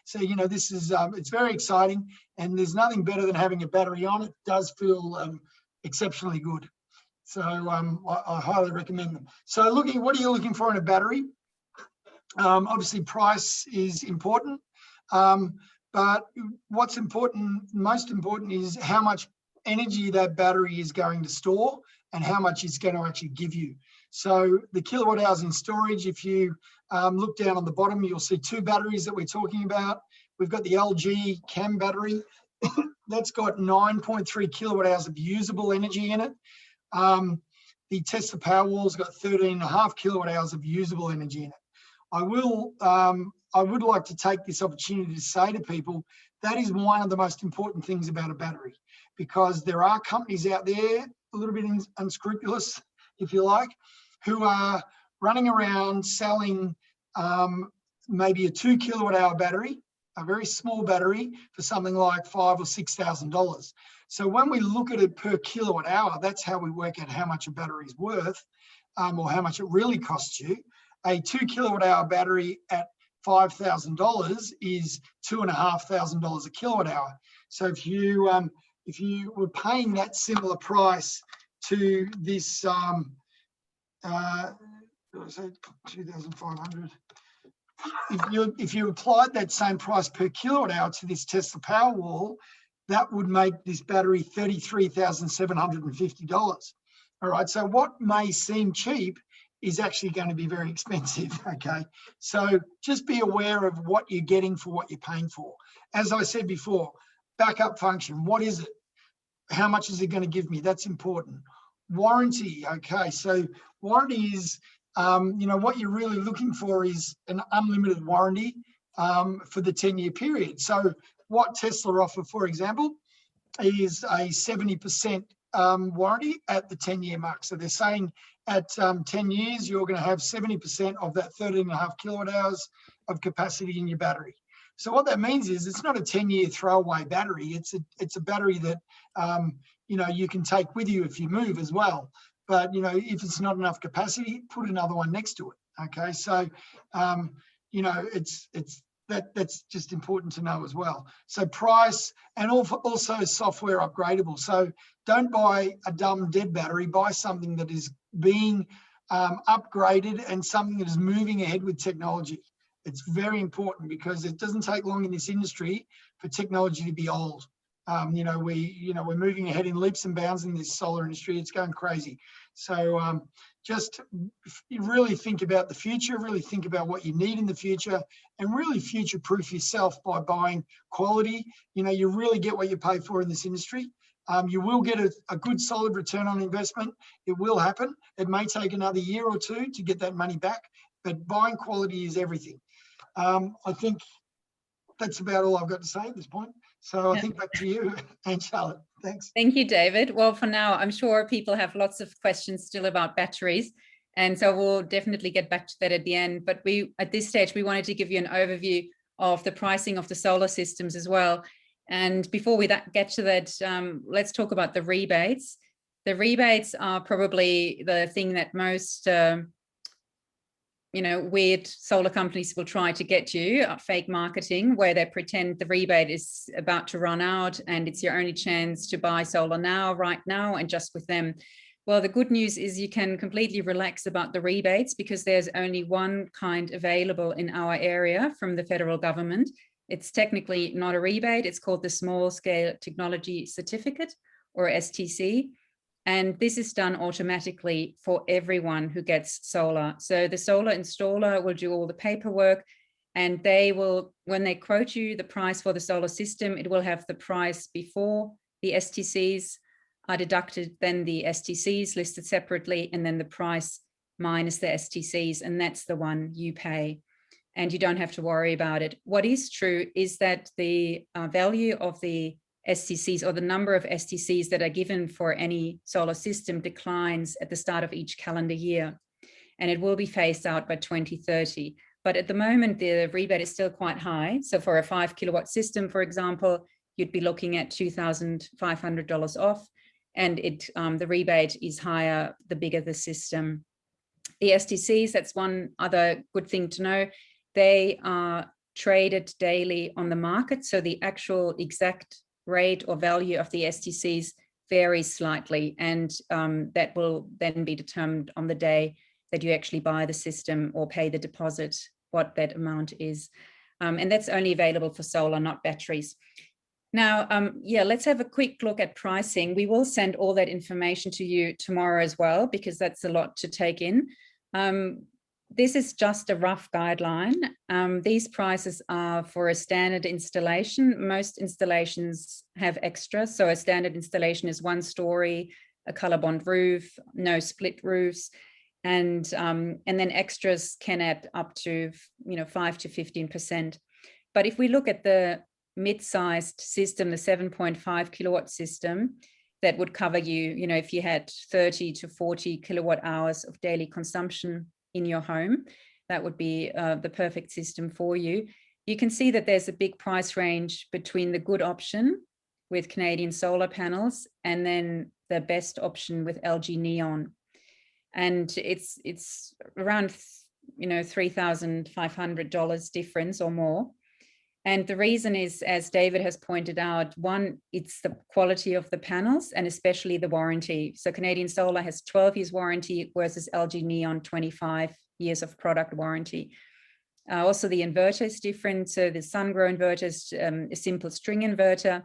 So you know, this is, it's very exciting, and there's nothing better than having a battery on. It does feel exceptionally good. So I highly recommend them. So what are you looking for in a battery? Obviously price is important, but what's important, most important, is how much energy that battery is going to store and how much it's going to actually give you. So the kilowatt hours in storage, if you look down on the bottom, you'll see two batteries that we're talking about. We've got the LG CAM battery. That's got 9.3 kilowatt hours of usable energy in it. The Tesla Powerwall's got 13.5 kilowatt hours of usable energy in it. I would like to take this opportunity to say to people, that is one of the most important things about a battery, because there are companies out there, a little bit unscrupulous, if you like, who are running around selling maybe a 2 kilowatt hour battery, a very small battery, for something like $5,000 or $6,000. So when we look at it per kilowatt hour, that's how we work out how much a battery is worth, or how much it really costs you. A 2 kilowatt hour battery at $5,000 is $2,500 a kilowatt hour. So if you were paying that similar price to this, 2,500. If you applied that same price per kilowatt hour to this Tesla Powerwall, that would make this battery $33,750. All right, so what may seem cheap is actually going to be very expensive, okay? So just be aware of what you're getting for what you're paying for. As I said before, backup function, what is it? How much is it going to give me? That's important. Warranty, okay, so warranty is, you know, what you're really looking for is an unlimited warranty for the 10-year period. So what Tesla offer, for example, is a 70% warranty at the 10-year mark. So they're saying at 10 years, you're going to have 70% of that 13.5 kilowatt hours of capacity in your battery. So what that means is it's not a 10-year throwaway battery. It's a battery that you know, you can take with you if you move as well. But you know, if it's not enough capacity, put another one next to it. Okay, so you know, that's just important to know as well. So price, and also software upgradable. So don't buy a dumb dead battery, buy something that is being upgraded and something that is moving ahead with technology. It's very important, because it doesn't take long in this industry for technology to be old. You know, we're moving ahead in leaps and bounds in this solar industry. It's going crazy. So just really think about the future, really think about what you need in the future, and really future-proof yourself by buying quality. You know, you really get what you pay for in this industry. You will get a good solid return on investment. It will happen. It may take another year or two to get that money back, but buying quality is everything. I think that's about all I've got to say at this point. So I think back to you, Ann-Charlott. Thanks. Thank you, David. Well, for now, I'm sure people have lots of questions still about batteries, and so we'll definitely get back to that at the end. But at this stage, we wanted to give you an overview of the pricing of the solar systems as well. And before we get to that, let's talk about the rebates. The rebates are probably the thing that most you know, weird solar companies will try to get you, fake marketing, where they pretend the rebate is about to run out and it's your only chance to buy solar now, right now, and just with them. Well, the good news is you can completely relax about the rebates, because there's only one kind available in our area from the federal government. It's technically not a rebate. It's called the Small Scale Technology Certificate, or STC. And this is done automatically for everyone who gets solar. So the solar installer will do all the paperwork, and they will, when they quote you the price for the solar system, it will have the price before the STCs are deducted, then the STCs listed separately, and then the price minus the STCs, and that's the one you pay. And you don't have to worry about it. What is true is that the value of the STCs, or the number of STCs that are given for any solar system, declines at the start of each calendar year, and it will be phased out by 2030. But at the moment, the rebate is still quite high. So for a 5 kilowatt system, for example, you'd be looking at $2,500 off. and the rebate is higher the bigger the system. The STCs, that's one other good thing to know. They are traded daily on the market, so the actual exact rate or value of the STCs varies slightly, and that will then be determined on the day that you actually buy the system or pay the deposit, what that amount is. And that's only available for solar, not batteries. Now, yeah, let's have a quick look at pricing. We will send all that information to you tomorrow as well, because that's a lot to take in. This is just a rough guideline. These prices are for a standard installation. Most installations have extras. So a standard installation is 1 story, a ColourBond roof, no split roofs. And then extras can add up to 5 to 15%. But if we look at the mid-sized system, the 7.5 kilowatt system, that would cover you, if you had 30 to 40 kilowatt hours of daily consumption in your home, that would be the perfect system for you. You can see that there's a big price range between the good option with Canadian solar panels and then the best option with LG Neon. And it's around, $3,500 difference or more. And the reason is, as David has pointed out, one, it's the quality of the panels and especially the warranty. So Canadian Solar has 12 years warranty versus LG Neon 25 years of product warranty. Also, the inverter is different. So the SunGrow inverter is a simple string inverter,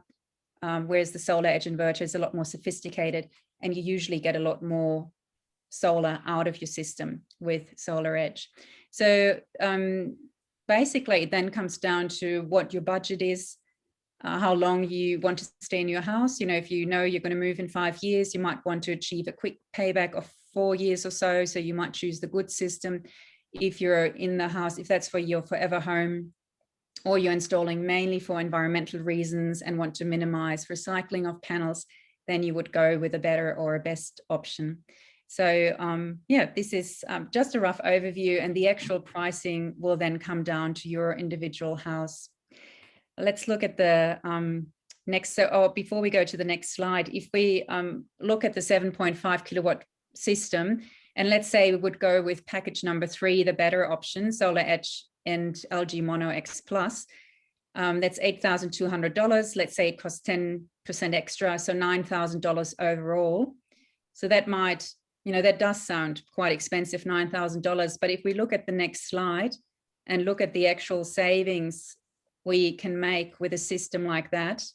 whereas the Solar Edge inverter is a lot more sophisticated, and you usually get a lot more solar out of your system with Solar Edge. So basically, it then comes down to what your budget is, how long you want to stay in your house. If you know you're going to move in 5 years, you might want to achieve a quick payback of 4 years or so. So you might choose the good system. If you're in the house, if that's for your forever home, or you're installing mainly for environmental reasons and want to minimize recycling of panels, then you would go with a better or a best option. So yeah, this is just a rough overview, and the actual pricing will then come down to your individual house. Let's look at the next. So before we go to the next slide, if we look at the 7.5 kilowatt system, and let's say we would go with package number 3, the better option, Solar Edge and LG Mono X Plus, that's $8,200. Let's say it costs 10% extra, so $9,000 overall. So that might, that does sound quite expensive, $9,000. But if we look at the next slide and look at the actual savings we can make with a system like that,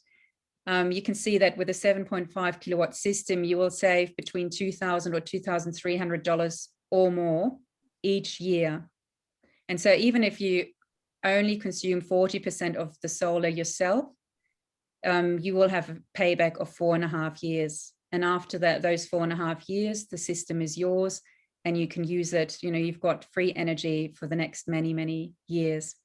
you can see that with a 7.5 kilowatt system, you will save between $2,000 or $2,300 or more each year. And so even if you only consume 40% of the solar yourself, you will have a payback of 4.5 years. And after that, those 4.5 years, the system is yours and you can use it. You've got free energy for the next many, many years.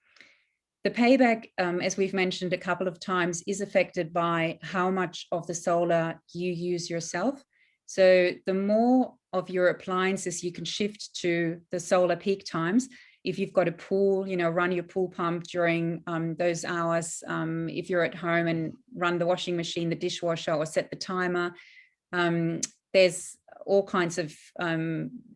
The payback, as we've mentioned a couple of times, is affected by how much of the solar you use yourself. So the more of your appliances you can shift to the solar peak times, if you've got a pool, run your pool pump during those hours. If you're at home, and run the washing machine, the dishwasher, or set the timer. There's all kinds of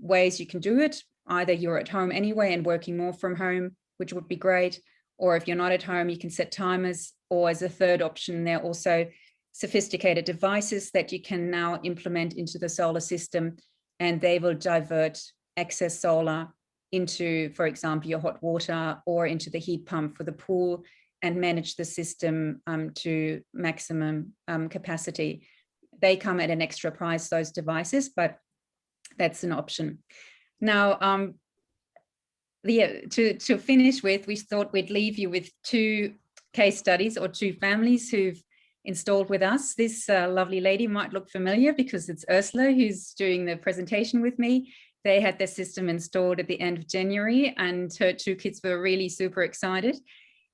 ways you can do it. Either you're at home anyway and working more from home, which would be great. Or if you're not at home, you can set timers. Or as a third option, there are also sophisticated devices that you can now implement into the solar system, and they will divert excess solar into, for example, your hot water or into the heat pump for the pool, and manage the system to maximum capacity. They come at an extra price, those devices, but that's an option. Now, to finish with, we thought we'd leave you with 2 case studies, or 2 families who've installed with us. This lovely lady might look familiar because it's Ursula who's doing the presentation with me. They had their system installed at the end of January, and her 2 kids were really super excited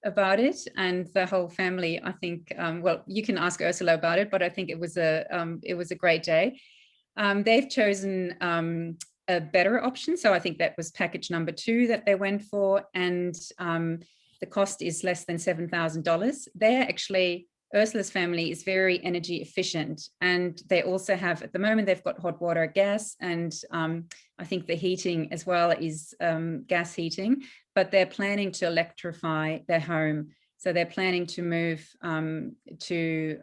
about it. And the whole family, I think, well, you can ask Ursula about it, but I think it was a great day. They've chosen a better option. So I think that was package number 2 that they went for. And the cost is less than $7,000. They're actually Ursula's family is very energy efficient, and they also have, at the moment, they've got hot water, gas, and I think the heating as well is gas heating, but they're planning to electrify their home. So they're planning to move to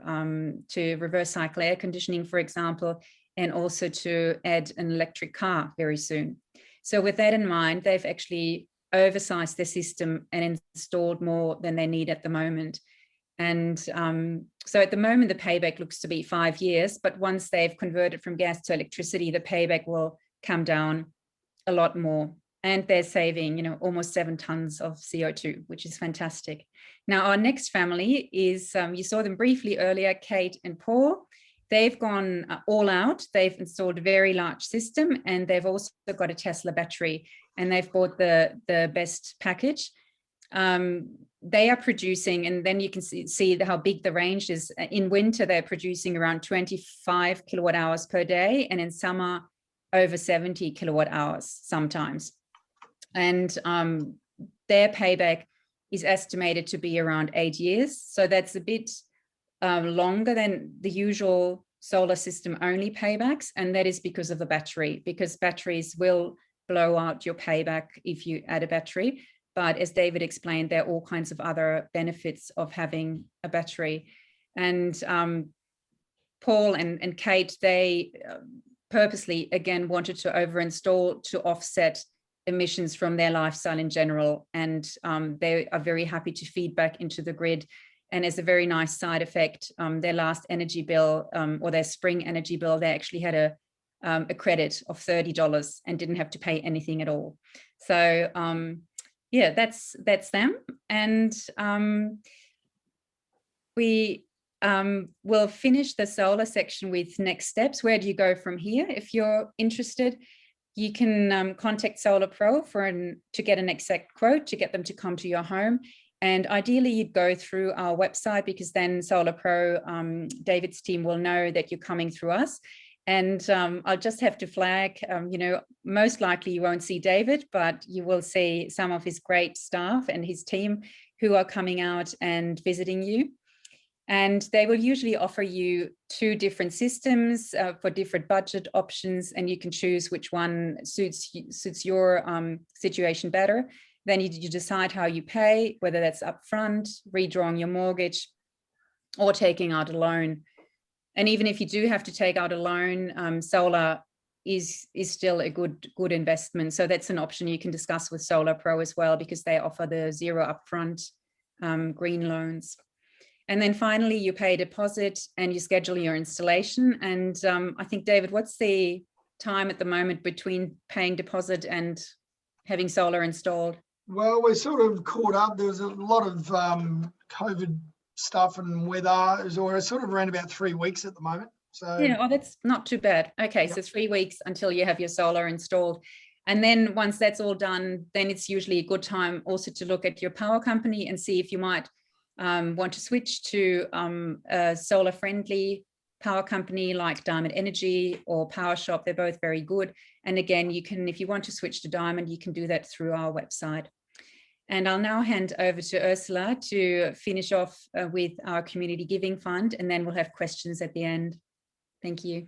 reverse cycle air conditioning, for example, and also to add an electric car very soon. So with that in mind, they've actually oversized their system and installed more than they need at the moment. And so at the moment, the payback looks to be 5 years, but once they've converted from gas to electricity, the payback will come down a lot more. And they're saving, you know, almost 7 tons of CO2, which is fantastic. Now, our next family is, you saw them briefly earlier, Kate and Paul. They've gone all out. They've installed a very large system, and they've also got a Tesla battery, and they've bought the best package. They are producing, and then you can see how big the range is. In winter, they're producing around 25 kilowatt hours per day, and in summer, over 70 kilowatt hours sometimes. And their payback is estimated to be around 8 years. So that's a bit longer than the usual solar system only paybacks. And that is because of the battery, because batteries will blow out your payback if you add a battery. But as David explained, there are all kinds of other benefits of having a battery. And Paul and Kate, they purposely, again, wanted to overinstall to offset emissions from their lifestyle in general. And they are very happy to feed back into the grid. And as a very nice side effect, their last energy bill or their spring energy bill, they actually had a credit of $30 and didn't have to pay anything at all. So yeah, that's them. And we will finish the solar section with next steps. Where do you go from here? If you're interested, you can contact SolarPro to get an exact quote, to get them to come to your home. And ideally, you'd go through our website, because then SolarPro, David's team, will know that you're coming through us. And I'll just have to flag, you know, most likely you won't see David, but you will see some of his great staff and his team who are coming out and visiting you. And they will usually offer you 2 different systems for different budget options, and you can choose which one suits your situation better. Then you decide how you pay, whether that's upfront, redrawing your mortgage, or taking out a loan. And even if you do have to take out a loan, solar is still a good investment. So that's an option you can discuss with SolarPro as well, because they offer the 0 upfront green loans. And then finally, you pay a deposit and you schedule your installation. And I think, David, what's the time at the moment between paying deposit and having solar installed? Well, we're sort of caught up. There was a lot of COVID stuff and weather, so we're sort of around about 3 weeks at the moment. So yeah, oh, that's not too bad. Okay, yep. So 3 weeks until you have your solar installed. And then once that's all done, then it's usually a good time also to look at your power company and see if you might want to switch to a solar friendly power company like Diamond Energy or PowerShop. They're both very good. And again, you can, if you want to switch to Diamond, you can do that through our website. And I'll now hand over to Ursula to finish off with our community giving fund, and then we'll have questions at the end. Thank you.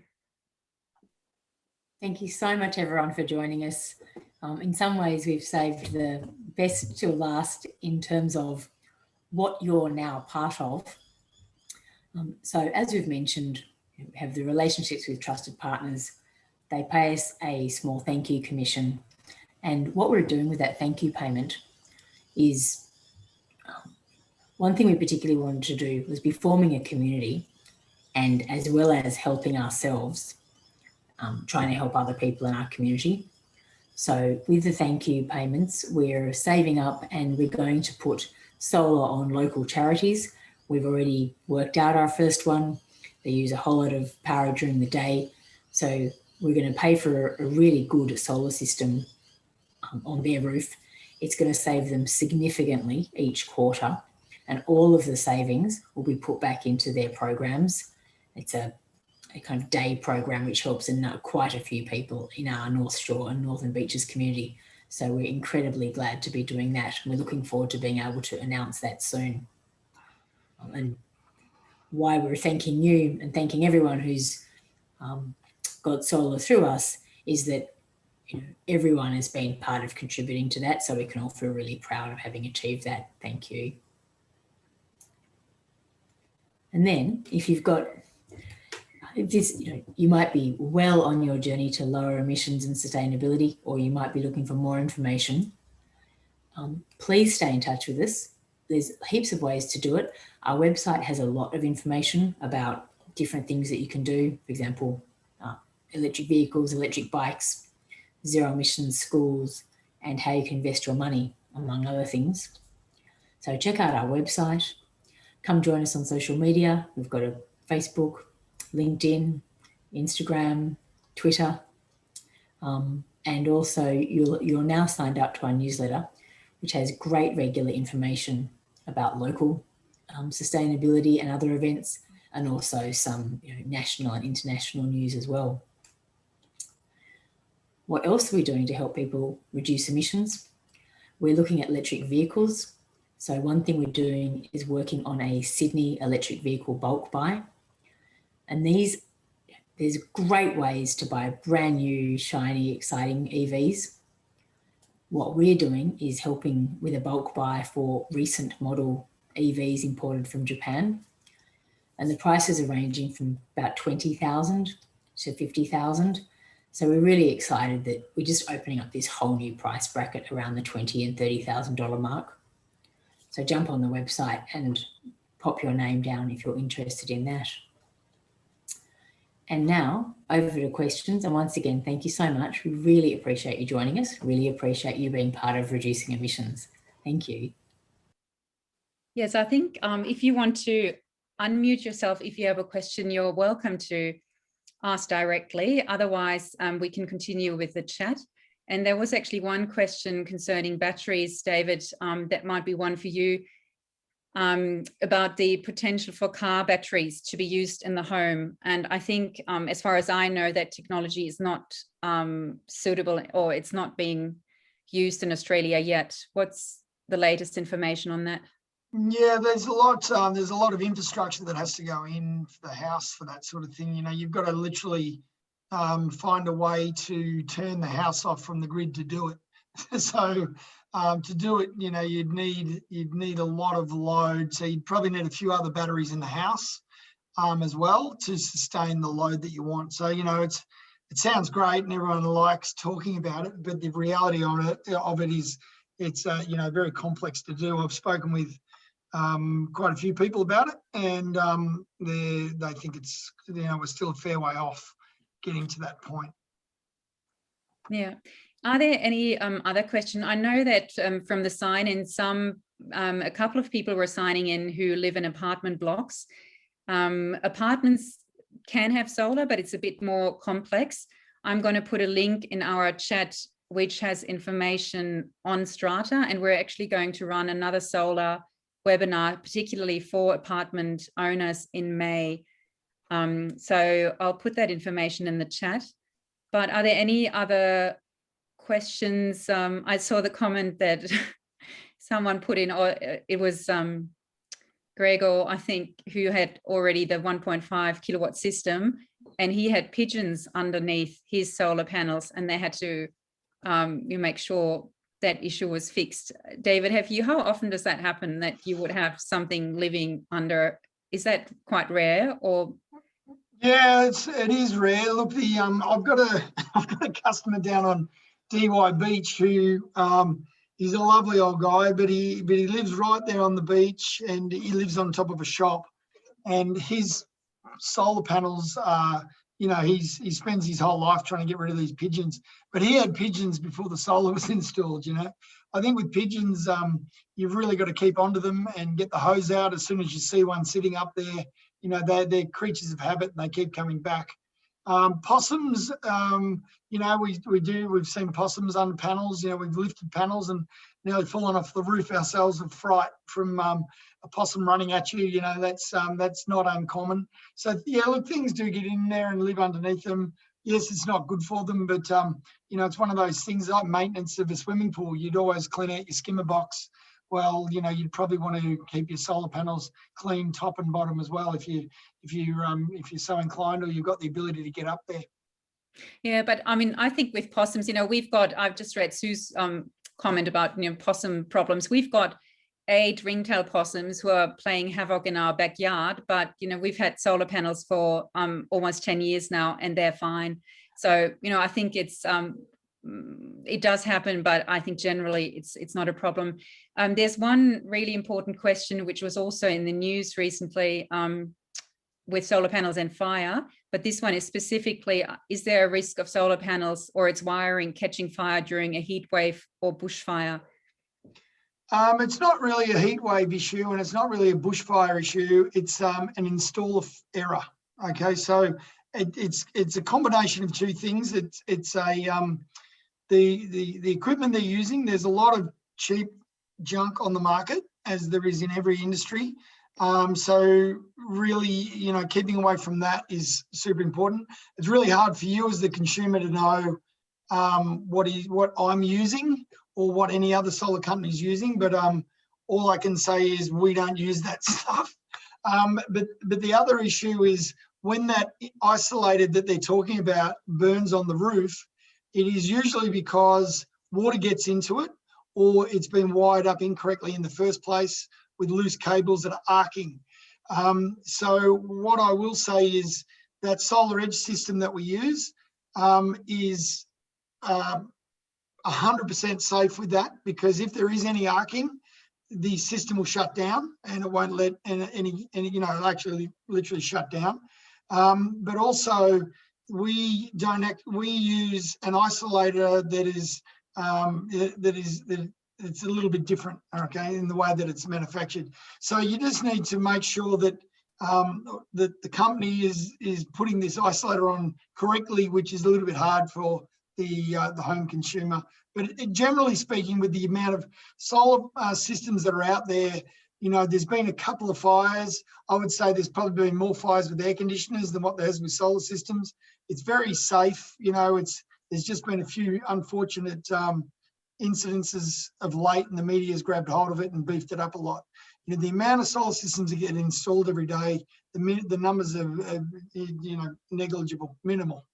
Thank you so much, everyone, for joining us. In some ways, we've saved the best till last in terms of what you're now part of. So as we've mentioned, we have the relationships with trusted partners. They pay us a small thank you commission. And what we're doing with that thank you payment is one thing we particularly wanted to do was be forming a community, and as well as helping ourselves, trying to help other people in our community. So with the thank you payments, we're saving up and we're going to put solar on local charities. We've already worked out our first one. They use a whole lot of power during the day. So we're going to pay for a really good solar system on their roof. It's going to save them significantly each quarter, and all of the savings will be put back into their programs. It's a kind of day program which helps in quite a few people in our North Shore and Northern Beaches community. So we're incredibly glad to be doing that. We're looking forward to being able to announce that soon. And why we're thanking you and thanking everyone who's got solar through us is that everyone has been part of contributing to that, so we can all feel really proud of having achieved that. Thank you. And then if you've got this, you might be well on your journey to lower emissions and sustainability, or you might be looking for more information. Please stay in touch with us. There's heaps of ways to do it. Our website has a lot of information about different things that you can do. For example, electric vehicles, electric bikes, zero emissions schools, and how you can invest your money, among other things. So check out our website. Come join us on social media. We've got a Facebook, LinkedIn, Instagram, Twitter, and also you're now signed up to our newsletter, which has great regular information about local sustainability and other events, and also some national and international news as well. What else are we doing to help people reduce emissions? We're looking at electric vehicles. So one thing we're doing is working on a Sydney electric vehicle bulk buy. And there's great ways to buy brand new, shiny, exciting EVs. What we're doing is helping with a bulk buy for recent model EVs imported from Japan. And the prices are ranging from about 20,000 to 50,000. So we're really excited that we're just opening up this whole new price bracket around the $20,000 and $30,000 mark. So jump on the website and pop your name down if you're interested in that. And now over to questions. And once again, thank you so much. We really appreciate you joining us. Really appreciate you being part of reducing emissions. Thank you. Yes, I think if you want to unmute yourself, if you have a question, you're welcome to ask directly. Otherwise, we can continue with the chat. And there was actually one question concerning batteries, David, that might be one for you, about the potential for car batteries to be used in the home. And I think, as far as I know, that technology is not suitable, or it's not being used in Australia yet. What's the latest information on that? Yeah, there's a lot of infrastructure that has to go in for the house for that sort of thing. You've got to literally find a way to turn the house off from the grid to do it. So to do it, you'd need a lot of load. So you'd probably need a few other batteries in the house as well to sustain the load that you want. So it sounds great and everyone likes talking about it, but the reality of it is it's very complex to do. I've spoken with quite a few people about it, and they think it's we're still a fair way off getting to that point. Yeah. Are there any other questions? I know that from the sign-in, a couple of people were signing in who live in apartment blocks. Apartments can have solar, but it's a bit more complex. I'm going to put a link in our chat which has information on Strata, and we're actually going to run another solar webinar, particularly for apartment owners in May. So I'll put that information in the chat. But are there any other questions? I saw the comment that someone put in, or it was Gregor, I think, who had already the 1.5 kilowatt system, and he had pigeons underneath his solar panels, and they had to make sure that issue was fixed. David, how often does that happen, that you would have something living under? Is that quite rare, or? Yeah, it is rare. Look, I've got a customer down on DY Beach who he's a lovely old guy, but he lives right there on the beach, and he lives on top of a shop, and his solar panels are, he spends his whole life trying to get rid of these pigeons, but he had pigeons before the solar was installed. I think with pigeons, you've really got to keep onto them and get the hose out as soon as you see one sitting up there. They're creatures of habit and they keep coming back. Possums, we've seen possums under panels. We've lifted panels and nearly fallen off the roof ourselves of fright from a possum running at you. That's not uncommon. So yeah, look, things do get in there and live underneath them. Yes, it's not good for them, but it's one of those things like maintenance of a swimming pool. You'd always clean out your skimmer box well, you know, you'd probably want to keep your solar panels clean top and bottom as well if you're so inclined, or you've got the ability to get up there. Yeah, but I mean, I think with possums, you know, I've just read Sue's comment about, you know, possum problems. We've got 8 ringtail possums who are playing havoc in our backyard, but, you know, we've had solar panels for almost 10 years now and they're fine. So, you know, I think it does happen, but I think generally it's not a problem. There's one really important question, which was also in the news recently with solar panels and fire, but this one is specifically, is there a risk of solar panels or its wiring catching fire during a heat wave or bushfire? It's not really a heat wave issue, and it's not really a bushfire issue. It's an installer error. Okay, so it's a combination of two things. It's the equipment they're using. There's a lot of cheap junk on the market, as there is in every industry. So really, you know, keeping away from that is super important. It's really hard for you as the consumer to know what I'm using or what any other solar company is using, but all I can say is we don't use that stuff. But the other issue is when that isolated that they're talking about burns on the roof, it is usually because water gets into it, or it's been wired up incorrectly in the first place with loose cables that are arcing. So what I will say is that solar edge system that we use is 100% safe with that, because if there is any arcing, the system will shut down and it won't let any you know, it'll actually literally shut down. But also we use an isolator that is it's a little bit different, okay, in the way that it's manufactured. So you just need to make sure that that the company is putting this isolator on correctly, which is a little bit hard for the home consumer. But generally speaking, with the amount of solar systems that are out there, you know, there's been a couple of fires. I would say there's probably been more fires with air conditioners than what there has with solar systems. It's very safe. You know, there's just been a few unfortunate incidences of late, and the media has grabbed hold of it and beefed it up a lot. You know, the amount of solar systems that get installed every day, the numbers are you know, negligible, minimal.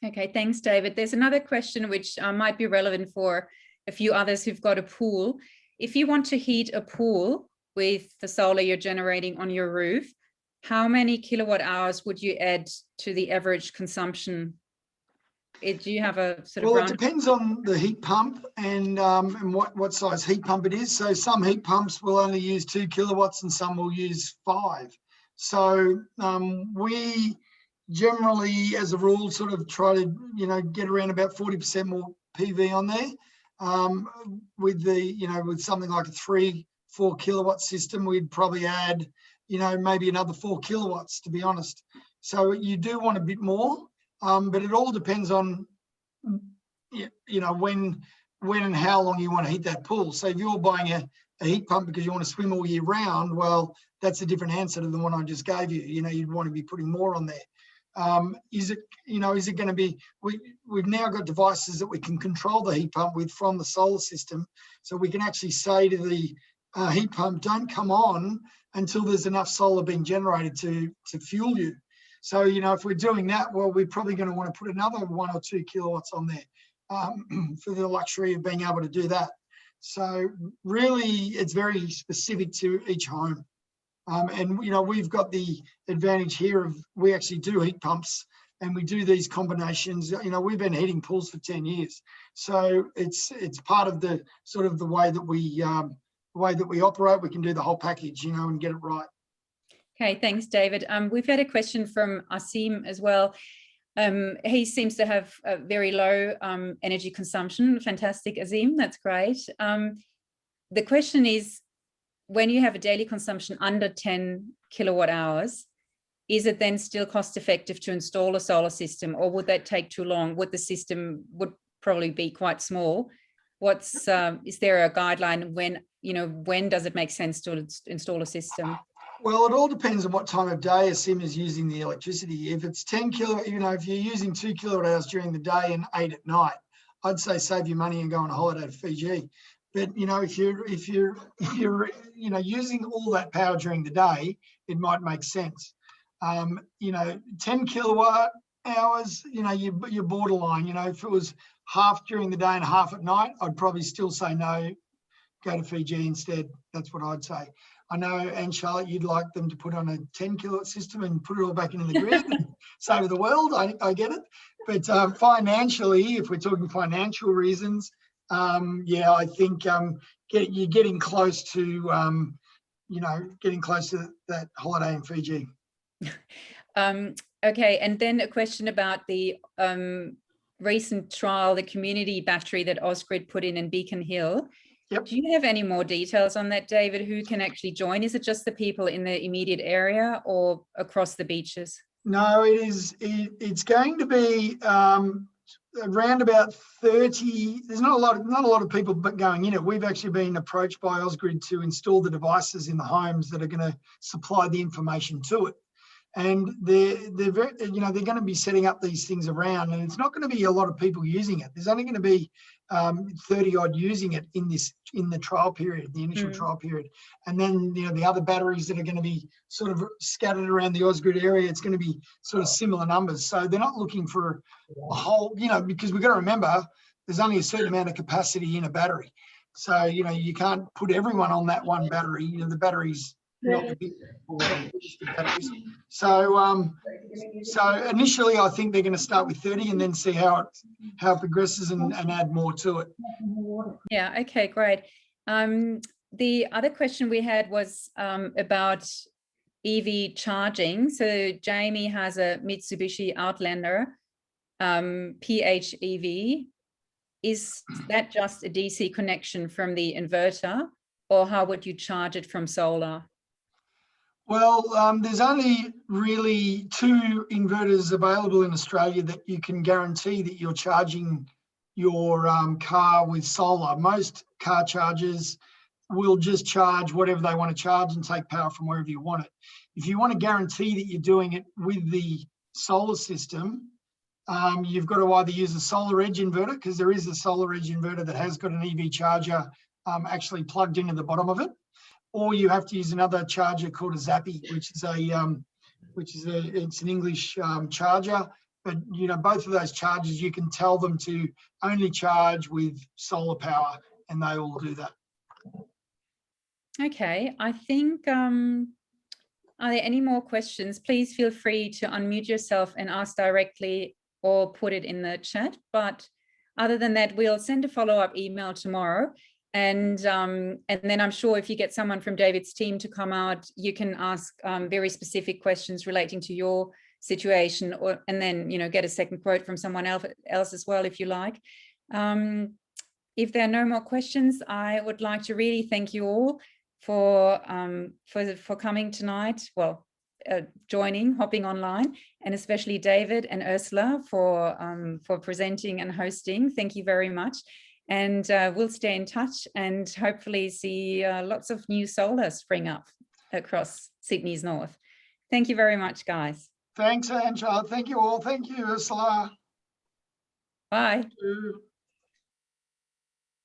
Okay, thanks, David. There's another question which might be relevant for a few others who've got a pool. If you want to heat a pool with the solar you're generating on your roof, how many kilowatt hours would you add to the average consumption? Do you have a sort of Well, it depends on the heat pump and what size heat pump it is. So some heat pumps will only use 2 kilowatts and some will use 5. So we generally, as a rule, sort of try to, you know, get around about 40% more PV on there. With the, you know, with something like a 3-4 kilowatt system, we'd probably add, you know, maybe another 4 kilowatts, to be honest. So you do want a bit more, but it all depends on, you know, when and how long you want to heat that pool. So if you're buying a heat pump because you want to swim all year round, well, that's a different answer to the one I just gave you. You know, you'd want to be putting more on there. Is it going to be, we've now got devices that we can control the heat pump with from the solar system. So we can actually say to the heat pump, don't come on until there's enough solar being generated to fuel you. So, you know, if we're doing that, well, we're probably going to want to put another 1 or 2 kilowatts on there for the luxury of being able to do that. So really, it's very specific to each home. And, you know, we've got the advantage here of we actually do heat pumps and we do these combinations. You know, we've been heating pools for 10 years. So it's part of the sort of the way that we operate. We can do the whole package, you know, and get it right. Okay, thanks, David. We've had a question from Asim as well. He seems to have a very low energy consumption. Fantastic, Asim, that's great. The question is, when you have a daily consumption under 10 kilowatt hours, is it then still cost effective to install a solar system, or would that take too long? The system would probably be quite small. Is there a guideline when does it make sense to install a system? Well, it all depends on what time of day a sim is using the electricity. If it's 10 kilowatt, you know, if you're using 2 kilowatt hours during the day and 8 at night, I'd say save your money and go on a holiday to Fiji. But if you're using all that power during the day, it might make sense. 10 kilowatt hours, you're borderline. If it was half during the day and half at night, I'd probably still say no, go to Fiji instead. That's what I'd say. I know, Ann-Charlott, you'd like them to put on a 10 kilowatt system and put it all back into the grid and save the world. I get it. But financially, if we're talking financial reasons, I think you're getting close to, getting close to that holiday in Fiji. Okay, and then a question about the recent trial, the community battery that Ausgrid put in Beacon Hill. Yep. Do you have any more details on that, David? Who can actually join? Is it just the people in the immediate area or across the beaches? No, it is. It's going to be around about 30. There's not a lot of people going in it. We've actually been approached by Ausgrid to install the devices in the homes that are going to supply the information to it. And they're very, they're going to be setting up these things around, and it's not going to be a lot of people using it. There's only going to be 30 odd using it in the trial period, the initial trial period. And then, the other batteries that are going to be sort of scattered around the Ausgrid area, it's going to be sort of similar numbers. So they're not looking for a whole, because we've got to remember there's only a certain amount of capacity in a battery. So, you can't put everyone on that one battery. The batteries, not the big batteries. So initially, I think they're going to start with 30 and then see how it progresses and add more to it. Yeah. Okay. Great. The other question we had was about EV charging. So Jamie has a Mitsubishi Outlander PHEV. Is that just a DC connection from the inverter, or how would you charge it from solar? Well, there's only really 2 inverters available in Australia that you can guarantee that you're charging your car with solar. Most car chargers will just charge whatever they want to charge and take power from wherever you want it. If you want to guarantee that you're doing it with the solar system, you've got to either use a solar edge inverter, because there is a solar edge inverter that has got an EV charger actually plugged into the bottom of it, or you have to use another charger called a Zappi, it's an English charger. But both of those chargers, you can tell them to only charge with solar power, and they all do that. Okay, I think, are there any more questions? Please feel free to unmute yourself and ask directly or put it in the chat. But other than that, we'll send a follow-up email tomorrow. And then I'm sure if you get someone from David's team to come out, you can ask very specific questions relating to your situation, and then get a second quote from someone else as well, if you like. If there are no more questions, I would like to really thank you all for coming tonight. Well, hopping online, and especially David and Ursula for presenting and hosting. Thank you very much. And we'll stay in touch and hopefully see lots of new solar spring up across Sydney's north. Thank you very much, guys. Thanks, Ann-Charlott. Thank you all. Thank you, Ursula. Bye. Thank you.